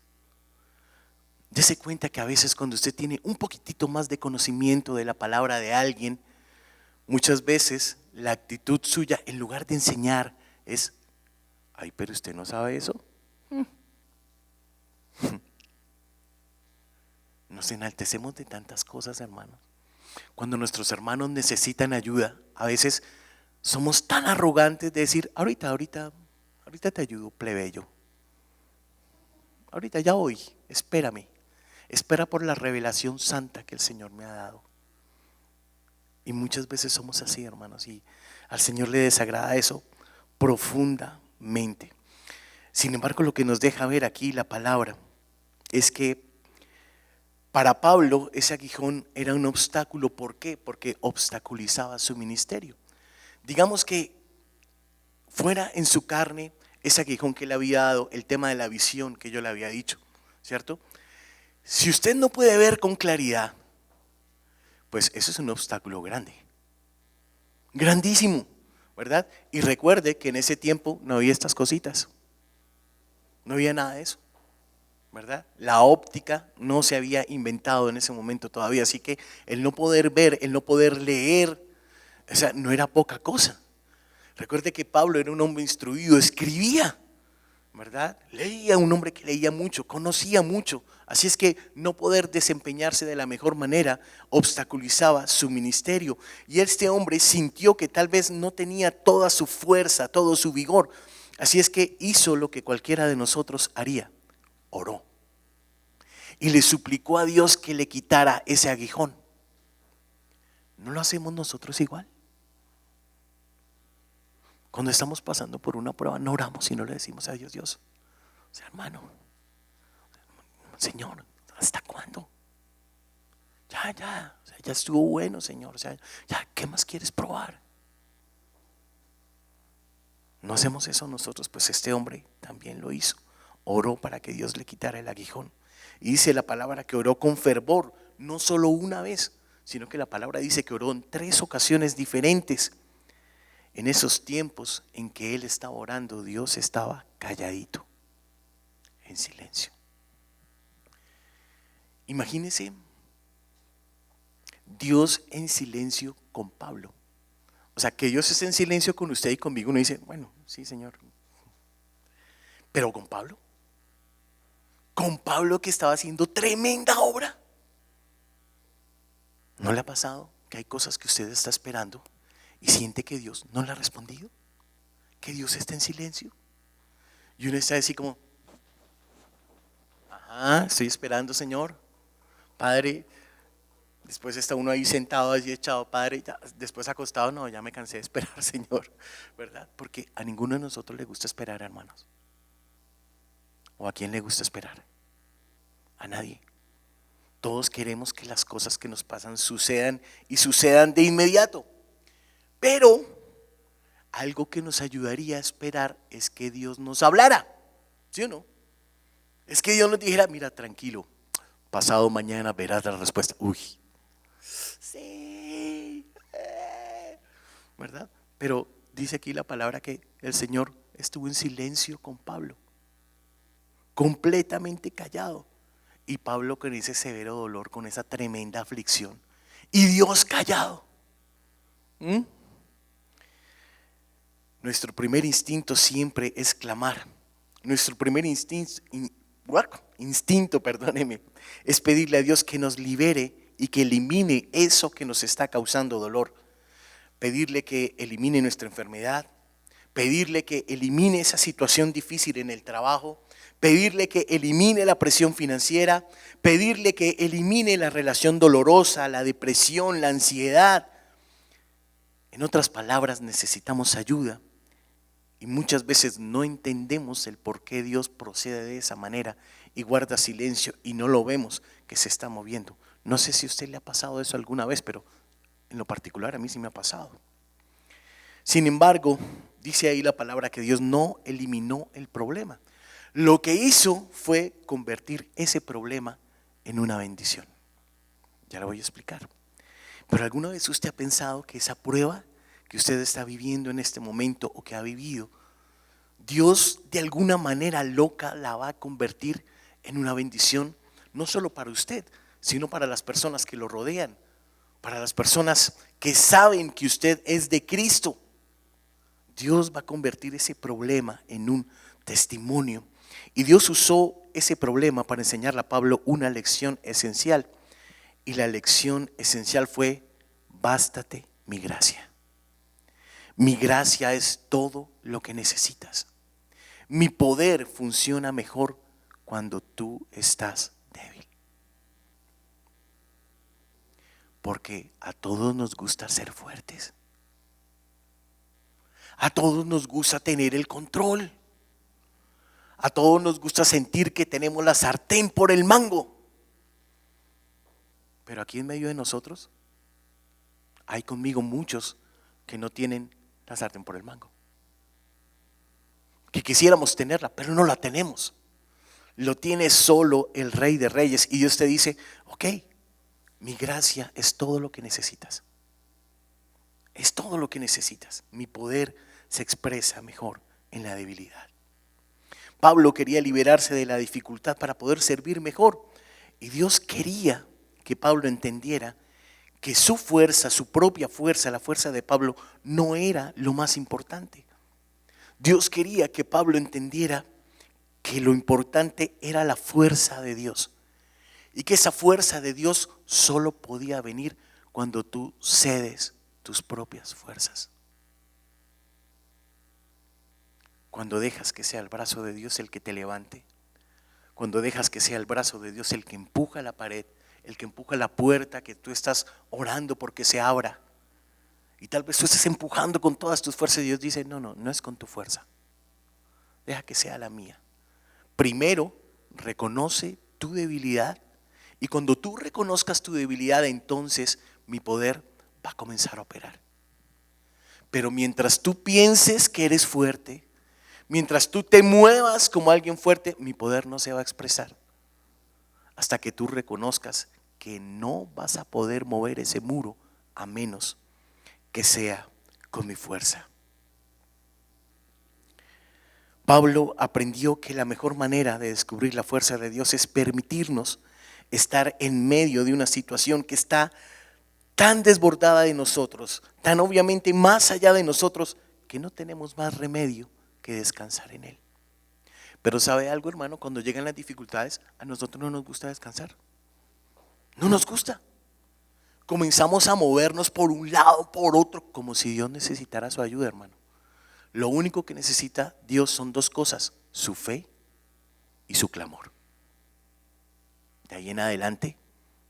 Dese cuenta que a veces cuando usted tiene un poquitito más de conocimiento de la palabra de alguien, muchas veces la actitud suya, en lugar de enseñar, es: ay, pero usted no sabe eso. Nos enaltecemos de tantas cosas, hermanos. Cuando nuestros hermanos necesitan ayuda, a veces somos tan arrogantes de decir: ahorita te ayudo, plebeyo. Ahorita ya voy, espérame. Espera por la revelación santa que el Señor me ha dado. Y muchas veces somos así, hermanos, y al Señor le desagrada eso profundamente. Sin embargo, lo que nos deja ver aquí la palabra es que para Pablo ese aguijón era un obstáculo. ¿Por qué? Porque obstaculizaba su ministerio. Digamos que fuera en su carne ese aguijón que le había dado el tema de la visión que yo le había dicho, ¿cierto? Si usted no puede ver con claridad, pues eso es un obstáculo grande, grandísimo, ¿verdad? Y recuerde que en ese tiempo no había estas cositas, no había nada de eso, ¿verdad? La óptica no se había inventado en ese momento todavía, así que el no poder ver, el no poder leer, o sea, no era poca cosa. Recuerde que Pablo era un hombre instruido, escribía, ¿verdad? Leía, un hombre que leía mucho, conocía mucho. Así es que no poder desempeñarse de la mejor manera obstaculizaba su ministerio. Y este hombre sintió que tal vez no tenía toda su fuerza, todo su vigor. Así es que hizo lo que cualquiera de nosotros haría: oró. Y le suplicó a Dios que le quitara ese aguijón. ¿No lo hacemos nosotros igual? Cuando estamos pasando por una prueba, no oramos y no le decimos a Dios: Dios, o sea, hermano, Señor, ¿hasta cuándo? Ya, o sea, ya estuvo bueno, Señor, o sea, ya, ¿qué más quieres probar? No hacemos eso nosotros. Pues este hombre también lo hizo. Oró para que Dios le quitara el aguijón. Y dice la palabra que oró con fervor, no solo una vez, sino que la palabra dice que oró en 3 ocasiones diferentes. En esos tiempos en que él estaba orando, Dios estaba calladito, en silencio. Imagínese Dios en silencio con Pablo. O sea, que Dios esté en silencio con usted y conmigo, uno dice, bueno, sí, Señor. Pero con Pablo que estaba haciendo tremenda obra. ¿No le ha pasado que hay cosas que usted está esperando y siente que Dios no le ha respondido? Que Dios está en silencio. Y uno está así como, ajá, estoy esperando, Señor. Padre. Después está uno ahí sentado, así echado: Padre, ya. Después acostado: no, ya me cansé de esperar, Señor, ¿verdad? Porque a ninguno de nosotros le gusta esperar, hermanos. ¿O a quién le gusta esperar? A nadie. Todos queremos que las cosas que nos pasan sucedan, y sucedan de inmediato. Pero algo que nos ayudaría a esperar es que Dios nos hablara, ¿sí o no? Es que Dios nos dijera: mira, tranquilo, pasado mañana verás la respuesta. Uy, sí, ¿verdad? Pero dice aquí la palabra que el Señor estuvo en silencio con Pablo, completamente callado. Y Pablo con ese severo dolor, con esa tremenda aflicción, y Dios callado. ¿Mm? Nuestro primer instinto siempre es clamar. Nuestro primer instinto, perdóneme, es pedirle a Dios que nos libere y que elimine eso que nos está causando dolor. Pedirle que elimine nuestra enfermedad, pedirle que elimine esa situación difícil en el trabajo, pedirle que elimine la presión financiera, pedirle que elimine la relación dolorosa, la depresión, la ansiedad. En otras palabras, necesitamos ayuda. Y muchas veces no entendemos el por qué Dios procede de esa manera y guarda silencio y no lo vemos que se está moviendo. No sé si a usted le ha pasado eso alguna vez, pero en lo particular a mí sí me ha pasado. Sin embargo, dice ahí la palabra que Dios no eliminó el problema. Lo que hizo fue convertir ese problema en una bendición. Ya lo voy a explicar. Pero ¿alguna vez usted ha pensado que esa prueba que usted está viviendo en este momento o que ha vivido, Dios de alguna manera loca la va a convertir en una bendición, no solo para usted, sino para las personas que lo rodean, para las personas que saben que usted es de Cristo? Dios va a convertir ese problema en un testimonio. Y Dios usó ese problema para enseñarle a Pablo una lección esencial. Y la lección esencial fue: bástate mi gracia. Mi gracia es todo lo que necesitas. Mi poder funciona mejor cuando tú estás débil. Porque a todos nos gusta ser fuertes. A todos nos gusta tener el control. A todos nos gusta sentir que tenemos la sartén por el mango. Pero aquí en medio de nosotros hay conmigo muchos que no tienen la sartén por el mango, que quisiéramos tenerla, pero no la tenemos. Lo tiene solo el Rey de Reyes. Y Dios te dice: ok, mi gracia es todo lo que necesitas. Es todo lo que necesitas. Mi poder se expresa mejor en la debilidad. Pablo quería liberarse de la dificultad para poder servir mejor. Y Dios quería que Pablo entendiera que su fuerza, su propia fuerza, la fuerza de Pablo, no era lo más importante. Dios quería que Pablo entendiera que lo importante era la fuerza de Dios. Y que esa fuerza de Dios solo podía venir cuando tú cedes tus propias fuerzas. Cuando dejas que sea el brazo de Dios el que te levante. Cuando dejas que sea el brazo de Dios el que empuja la pared, el que empuja la puerta que tú estás orando porque se abra. Y tal vez tú estés empujando con todas tus fuerzas y Dios dice, no es con tu fuerza. Deja que sea la mía. Primero, reconoce tu debilidad. Y cuando tú reconozcas tu debilidad, entonces mi poder va a comenzar a operar. Pero mientras tú pienses que eres fuerte, mientras tú te muevas como alguien fuerte, mi poder no se va a expresar. Hasta que tú reconozcas que no vas a poder mover ese muro a menos que sea con mi fuerza. Pablo aprendió que la mejor manera de descubrir la fuerza de Dios es permitirnos estar en medio de una situación que está tan desbordada de nosotros, tan obviamente más allá de nosotros, que no tenemos más remedio que descansar en Él. Pero ¿sabe algo, hermano? Cuando llegan las dificultades, a nosotros no nos gusta descansar. No nos gusta. Comenzamos a movernos por un lado, por otro, como si Dios necesitara su ayuda, hermano. Lo único que necesita Dios son dos cosas: su fe y su clamor. De ahí en adelante,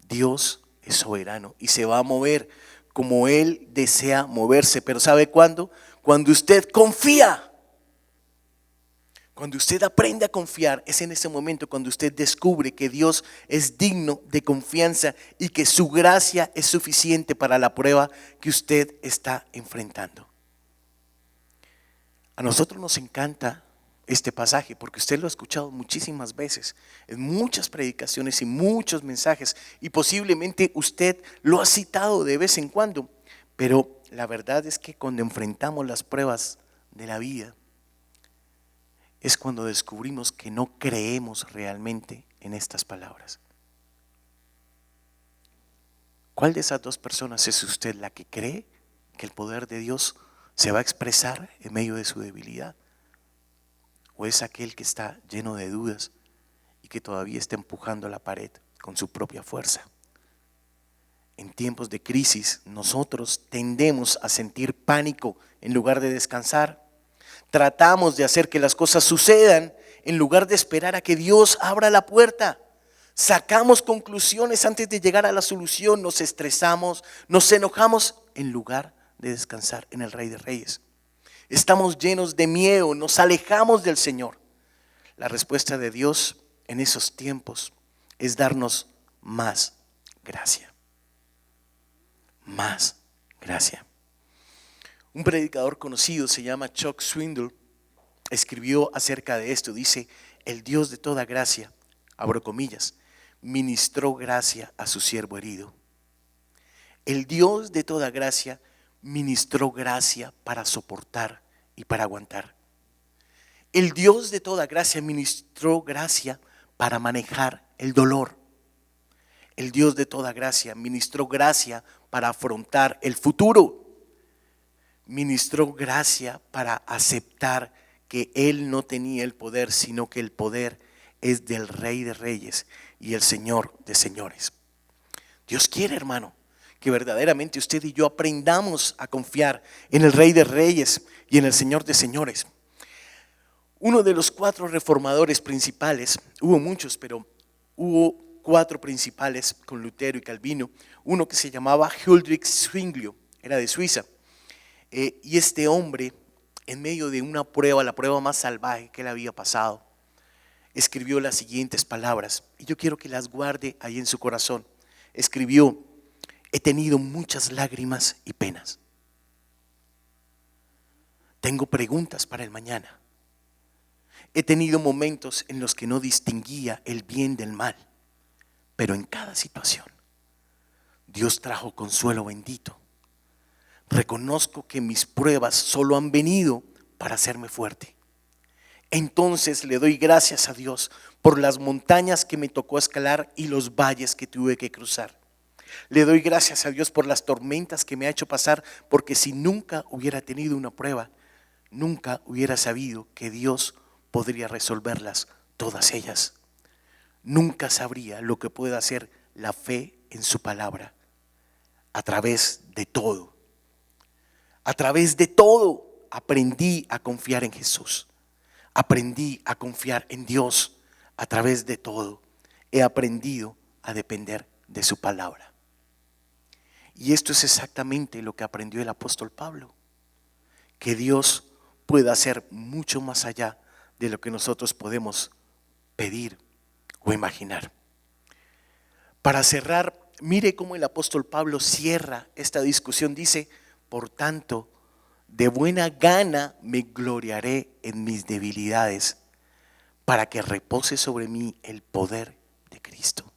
Dios es soberano y se va a mover como Él desea moverse. Pero ¿sabe cuándo? Cuando usted confía. Cuando usted aprende a confiar, es en ese momento cuando usted descubre que Dios es digno de confianza y que su gracia es suficiente para la prueba que usted está enfrentando. A nosotros nos encanta este pasaje porque usted lo ha escuchado muchísimas veces, en muchas predicaciones y muchos mensajes, y posiblemente usted lo ha citado de vez en cuando, pero la verdad es que cuando enfrentamos las pruebas de la vida, es cuando descubrimos que no creemos realmente en estas palabras. ¿Cuál de esas dos personas es usted? ¿La que cree que el poder de Dios se va a expresar en medio de su debilidad? ¿O es aquel que está lleno de dudas y que todavía está empujando la pared con su propia fuerza? En tiempos de crisis, nosotros tendemos a sentir pánico en lugar de descansar. Tratamos de hacer que las cosas sucedan en lugar de esperar a que Dios abra la puerta. Sacamos conclusiones antes de llegar a la solución, nos estresamos, nos enojamos en lugar de descansar en el Rey de Reyes. Estamos llenos de miedo, nos alejamos del Señor. La respuesta de Dios en esos tiempos es darnos más gracia. Más gracia. Un predicador conocido, se llama Chuck Swindoll, escribió acerca de esto. Dice: el Dios de toda gracia, abro comillas, ministró gracia a su siervo herido. El Dios de toda gracia ministró gracia para soportar y para aguantar. El Dios de toda gracia ministró gracia para manejar el dolor. El Dios de toda gracia ministró gracia para afrontar el futuro. Ministró gracia para aceptar que Él no tenía el poder, sino que el poder es del Rey de Reyes y el Señor de Señores. Dios quiere, hermano, que verdaderamente usted y yo aprendamos a confiar en el Rey de Reyes y en el Señor de Señores. Uno de los 4 reformadores principales, hubo muchos, pero hubo 4 principales con Lutero y Calvino. Uno que se llamaba Huldrych Zwinglio, era de Suiza. Y este hombre, en medio de una prueba, la prueba más salvaje que él había pasado, escribió las siguientes palabras, y yo quiero que las guarde ahí en su corazón. Escribió: he tenido muchas lágrimas y penas. Tengo preguntas para el mañana. He tenido momentos en los que no distinguía el bien del mal, pero en cada situación Dios trajo consuelo bendito. Reconozco que mis pruebas solo han venido para hacerme fuerte. entonces le doy gracias a Dios por las montañas que me tocó escalar y los valles que tuve que cruzar. Le doy gracias a Dios por las tormentas que me ha hecho pasar, porque si nunca hubiera tenido una prueba, nunca hubiera sabido que Dios podría resolverlas todas ellas. Nunca sabría lo que puede hacer la fe en su palabra. A través de todo aprendí a confiar en Jesús. Aprendí a confiar en Dios. A través de todo he aprendido a depender de su palabra. Y esto es exactamente lo que aprendió el apóstol Pablo, que Dios puede hacer mucho más allá de lo que nosotros podemos pedir o imaginar. Para cerrar, mire cómo el apóstol Pablo cierra esta discusión. Dice: por tanto, de buena gana me gloriaré en mis debilidades, para que repose sobre mí el poder de Cristo.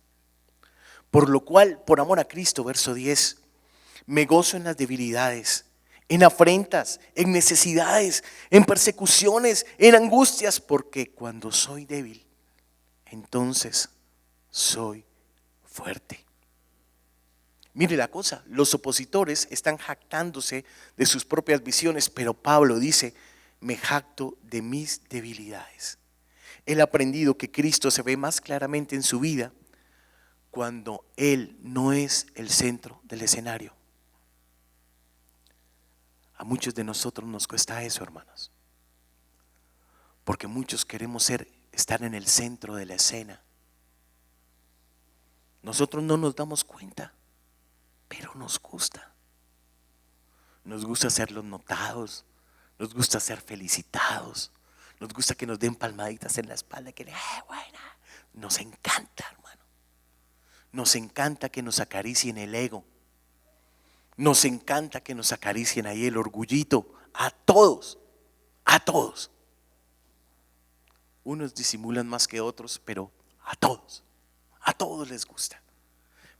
Por lo cual, por amor a Cristo, verso 10, me gozo en las debilidades, en afrentas, en necesidades, en persecuciones, en angustias, porque cuando soy débil, entonces soy fuerte. Mire la cosa, los opositores están jactándose de sus propias visiones, pero Pablo dice: me jacto de mis debilidades. Él ha aprendido que Cristo se ve más claramente en su vida cuando Él no es el centro del escenario. A muchos de nosotros nos cuesta eso, hermanos, porque muchos queremos estar en el centro de la escena. Nosotros no nos damos cuenta, pero nos gusta. Nos gusta ser los notados, nos gusta ser felicitados, nos gusta que nos den palmaditas en la espalda, que buena. Nos encanta, hermano. Nos encanta que nos acaricien el ego. Nos encanta que nos acaricien ahí el orgullito. A todos. Unos disimulan más que otros, pero a todos les gusta.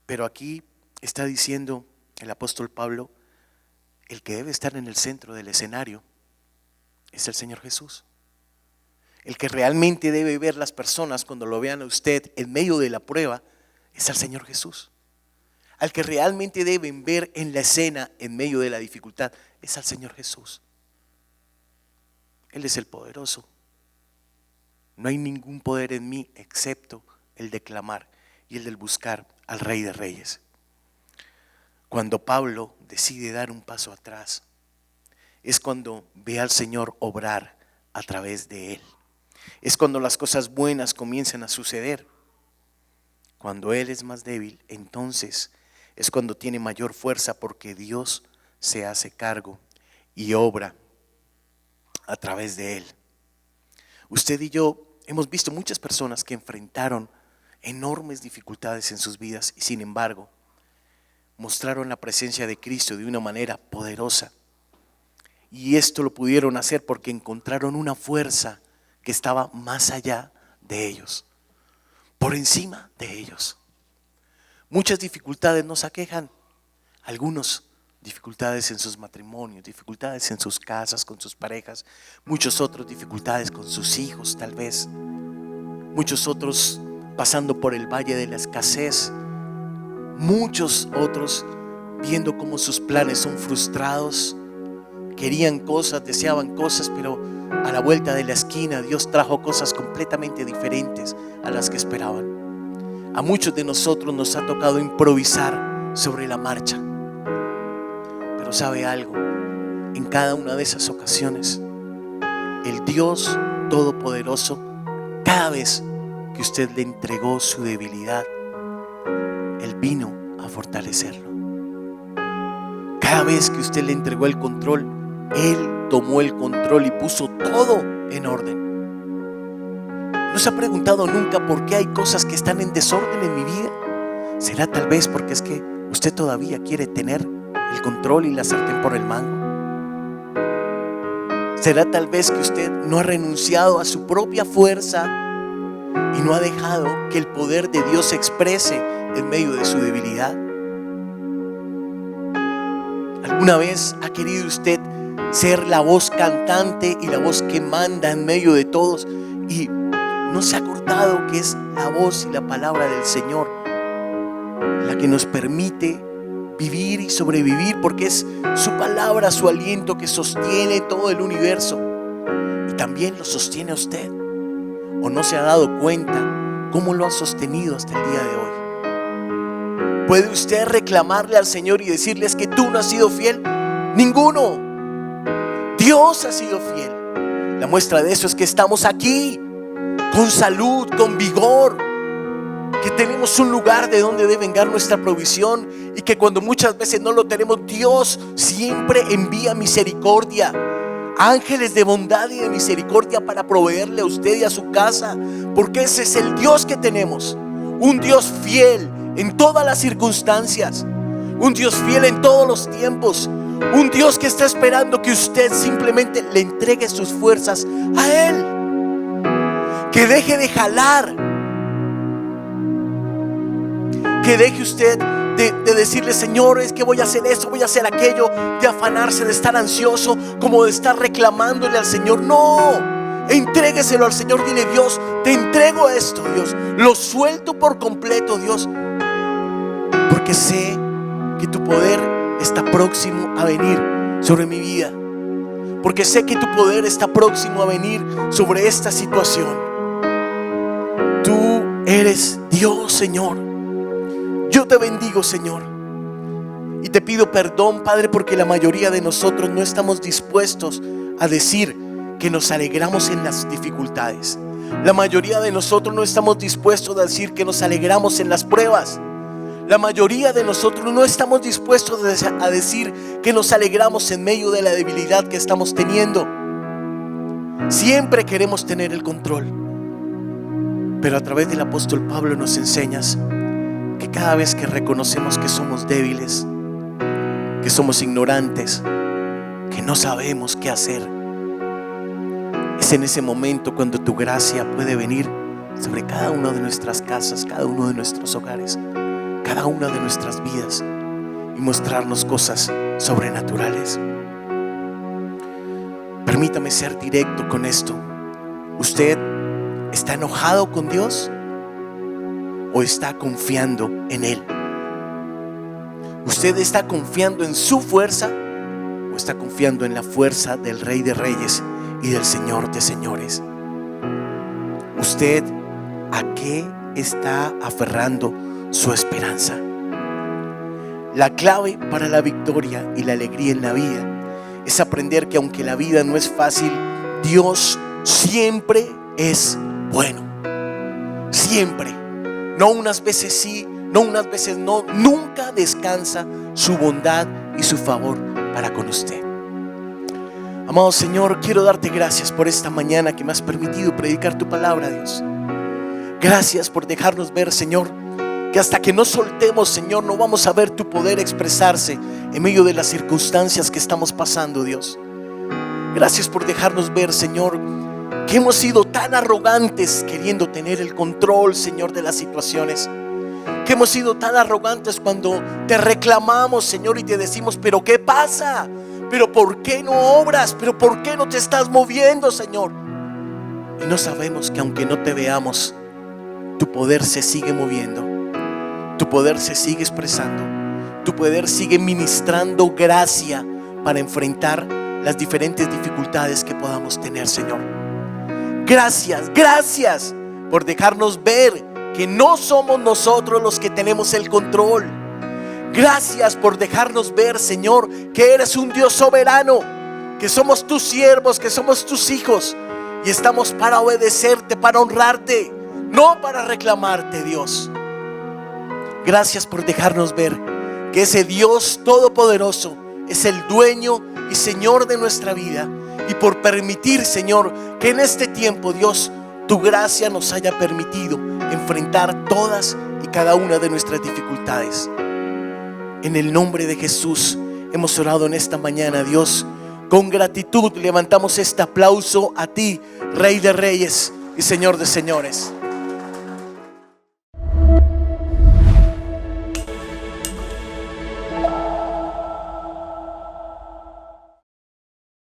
Pero aquí está diciendo el apóstol Pablo: el que debe estar en el centro del escenario es el Señor Jesús. El que realmente debe ver las personas cuando lo vean a usted en medio de la prueba es el Señor Jesús. Al que realmente deben ver en la escena en medio de la dificultad es al Señor Jesús. Él es el poderoso. No hay ningún poder en mí excepto el de clamar y el del buscar al Rey de Reyes. Cuando Pablo decide dar un paso atrás, es cuando ve al Señor obrar a través de él. Es cuando las cosas buenas comienzan a suceder. Cuando él es más débil, entonces es cuando tiene mayor fuerza, porque Dios se hace cargo y obra a través de él. Usted y yo hemos visto muchas personas que enfrentaron enormes dificultades en sus vidas y sin embargo mostraron la presencia de Cristo de una manera poderosa. Y esto lo pudieron hacer porque encontraron una fuerza que estaba más allá de ellos, por encima de ellos. Muchas dificultades nos aquejan, algunos dificultades en sus matrimonios, dificultades en sus casas, con sus parejas, muchos otros dificultades con sus hijos tal vez, muchos otros pasando por el valle de la escasez, muchos otros viendo cómo sus planes son frustrados, querían cosas, deseaban cosas, pero a la vuelta de la esquina Dios trajo cosas completamente diferentes a las que esperaban. A muchos de nosotros nos ha tocado improvisar sobre la marcha. Pero ¿sabe algo? En cada una de esas ocasiones, el Dios Todopoderoso, cada vez que usted le entregó su debilidad, Él vino a fortalecerlo. Cada vez que usted le entregó el control, Él tomó el control y puso todo en orden. ¿No se ha preguntado nunca por qué hay cosas que están en desorden en mi vida? ¿Será tal vez porque es que usted todavía quiere tener el control y la sartén por el mango? ¿Será tal vez que usted no ha renunciado a su propia fuerza y no ha dejado que el poder de Dios se exprese en medio de su debilidad? ¿Alguna vez ha querido usted ser la voz cantante y la voz que manda en medio de todos, y no se ha acordado que es la voz y la palabra del Señor la que nos permite vivir y sobrevivir, porque es su palabra, su aliento que sostiene todo el universo y también lo sostiene a usted. ¿O no se ha dado cuenta cómo lo ha sostenido hasta el día de hoy? ¿Puede usted reclamarle al Señor y decirle: es que tú no has sido fiel? Ninguno. Dios ha sido fiel. La muestra de eso es que estamos aquí con salud, con vigor, que tenemos un lugar de donde debe vengar nuestra provisión, y que cuando muchas veces no lo tenemos, Dios siempre envía misericordia, ángeles de bondad y de misericordia para proveerle a usted y a su casa, porque ese es el Dios que tenemos, un Dios fiel en todas las circunstancias, un Dios fiel en todos los tiempos, un Dios que está esperando que usted simplemente le entregue sus fuerzas a Él, que deje de jalar, que deje usted de decirle: Señor, es que voy a hacer esto, voy a hacer aquello, de afanarse, de estar ansioso, como de estar reclamándole al Señor. No, entrégueselo al Señor. Dile: Dios, te entrego esto, Dios, lo suelto por completo, Dios, porque sé que tu poder está próximo a venir sobre mi vida, porque sé que tu poder está próximo a venir sobre esta situación. Tú eres Dios, Señor. Yo te bendigo, Señor, y te pido perdón, Padre, porque la mayoría de nosotros no estamos dispuestos a decir que nos alegramos en las dificultades. La mayoría de nosotros no estamos dispuestos a decir que nos alegramos en las pruebas. La mayoría de nosotros no estamos dispuestos a decir que nos alegramos en medio de la debilidad que estamos teniendo. Siempre queremos tener el control, pero a través del apóstol Pablo nos enseñas que cada vez que reconocemos que somos débiles, que somos ignorantes, que no sabemos qué hacer, es en ese momento cuando tu gracia puede venir sobre cada una de nuestras casas, cada uno de nuestros hogares, cada una de nuestras vidas, y mostrarnos cosas sobrenaturales. Permítame ser directo con esto. ¿Usted está enojado con Dios o está confiando en Él? ¿Usted está confiando en su fuerza o está confiando en la fuerza del Rey de Reyes y del Señor de Señores? ¿Usted a qué está aferrando su esperanza? La clave para la victoria y la alegría en la vida es aprender que aunque la vida no es fácil, Dios siempre es bueno. Siempre. No unas veces sí, no unas veces no. Nunca descansa su bondad y su favor para con usted. Amado Señor, quiero darte gracias por esta mañana que me has permitido predicar tu palabra, Dios. Gracias por dejarnos ver, Señor, que hasta que no soltemos, Señor, no vamos a ver tu poder expresarse en medio de las circunstancias que estamos pasando, Dios. Gracias por dejarnos ver, Señor, que hemos sido tan arrogantes queriendo tener el control, Señor, de las situaciones. Que hemos sido tan arrogantes cuando te reclamamos, Señor, y te decimos: pero ¿qué pasa? ¿Pero por qué no obras? ¿Pero por qué no te estás moviendo, Señor? Y no sabemos que aunque no te veamos, tu poder se sigue moviendo, tu poder se sigue expresando, tu poder sigue ministrando gracia para enfrentar las diferentes dificultades que podamos tener, Señor. Gracias, gracias por dejarnos ver que no somos nosotros los que tenemos el control. Gracias por dejarnos ver, Señor, que eres un Dios soberano, que somos tus siervos, que somos tus hijos, y estamos para obedecerte, para honrarte, no para reclamarte, Dios. Gracias por dejarnos ver que ese Dios todopoderoso es el dueño y Señor de nuestra vida, y por permitir, Señor, que en este tiempo, Dios, tu gracia nos haya permitido enfrentar todas y cada una de nuestras dificultades. En el nombre de Jesús hemos orado en esta mañana, Dios. Con gratitud levantamos este aplauso a ti, Rey de Reyes y Señor de Señores.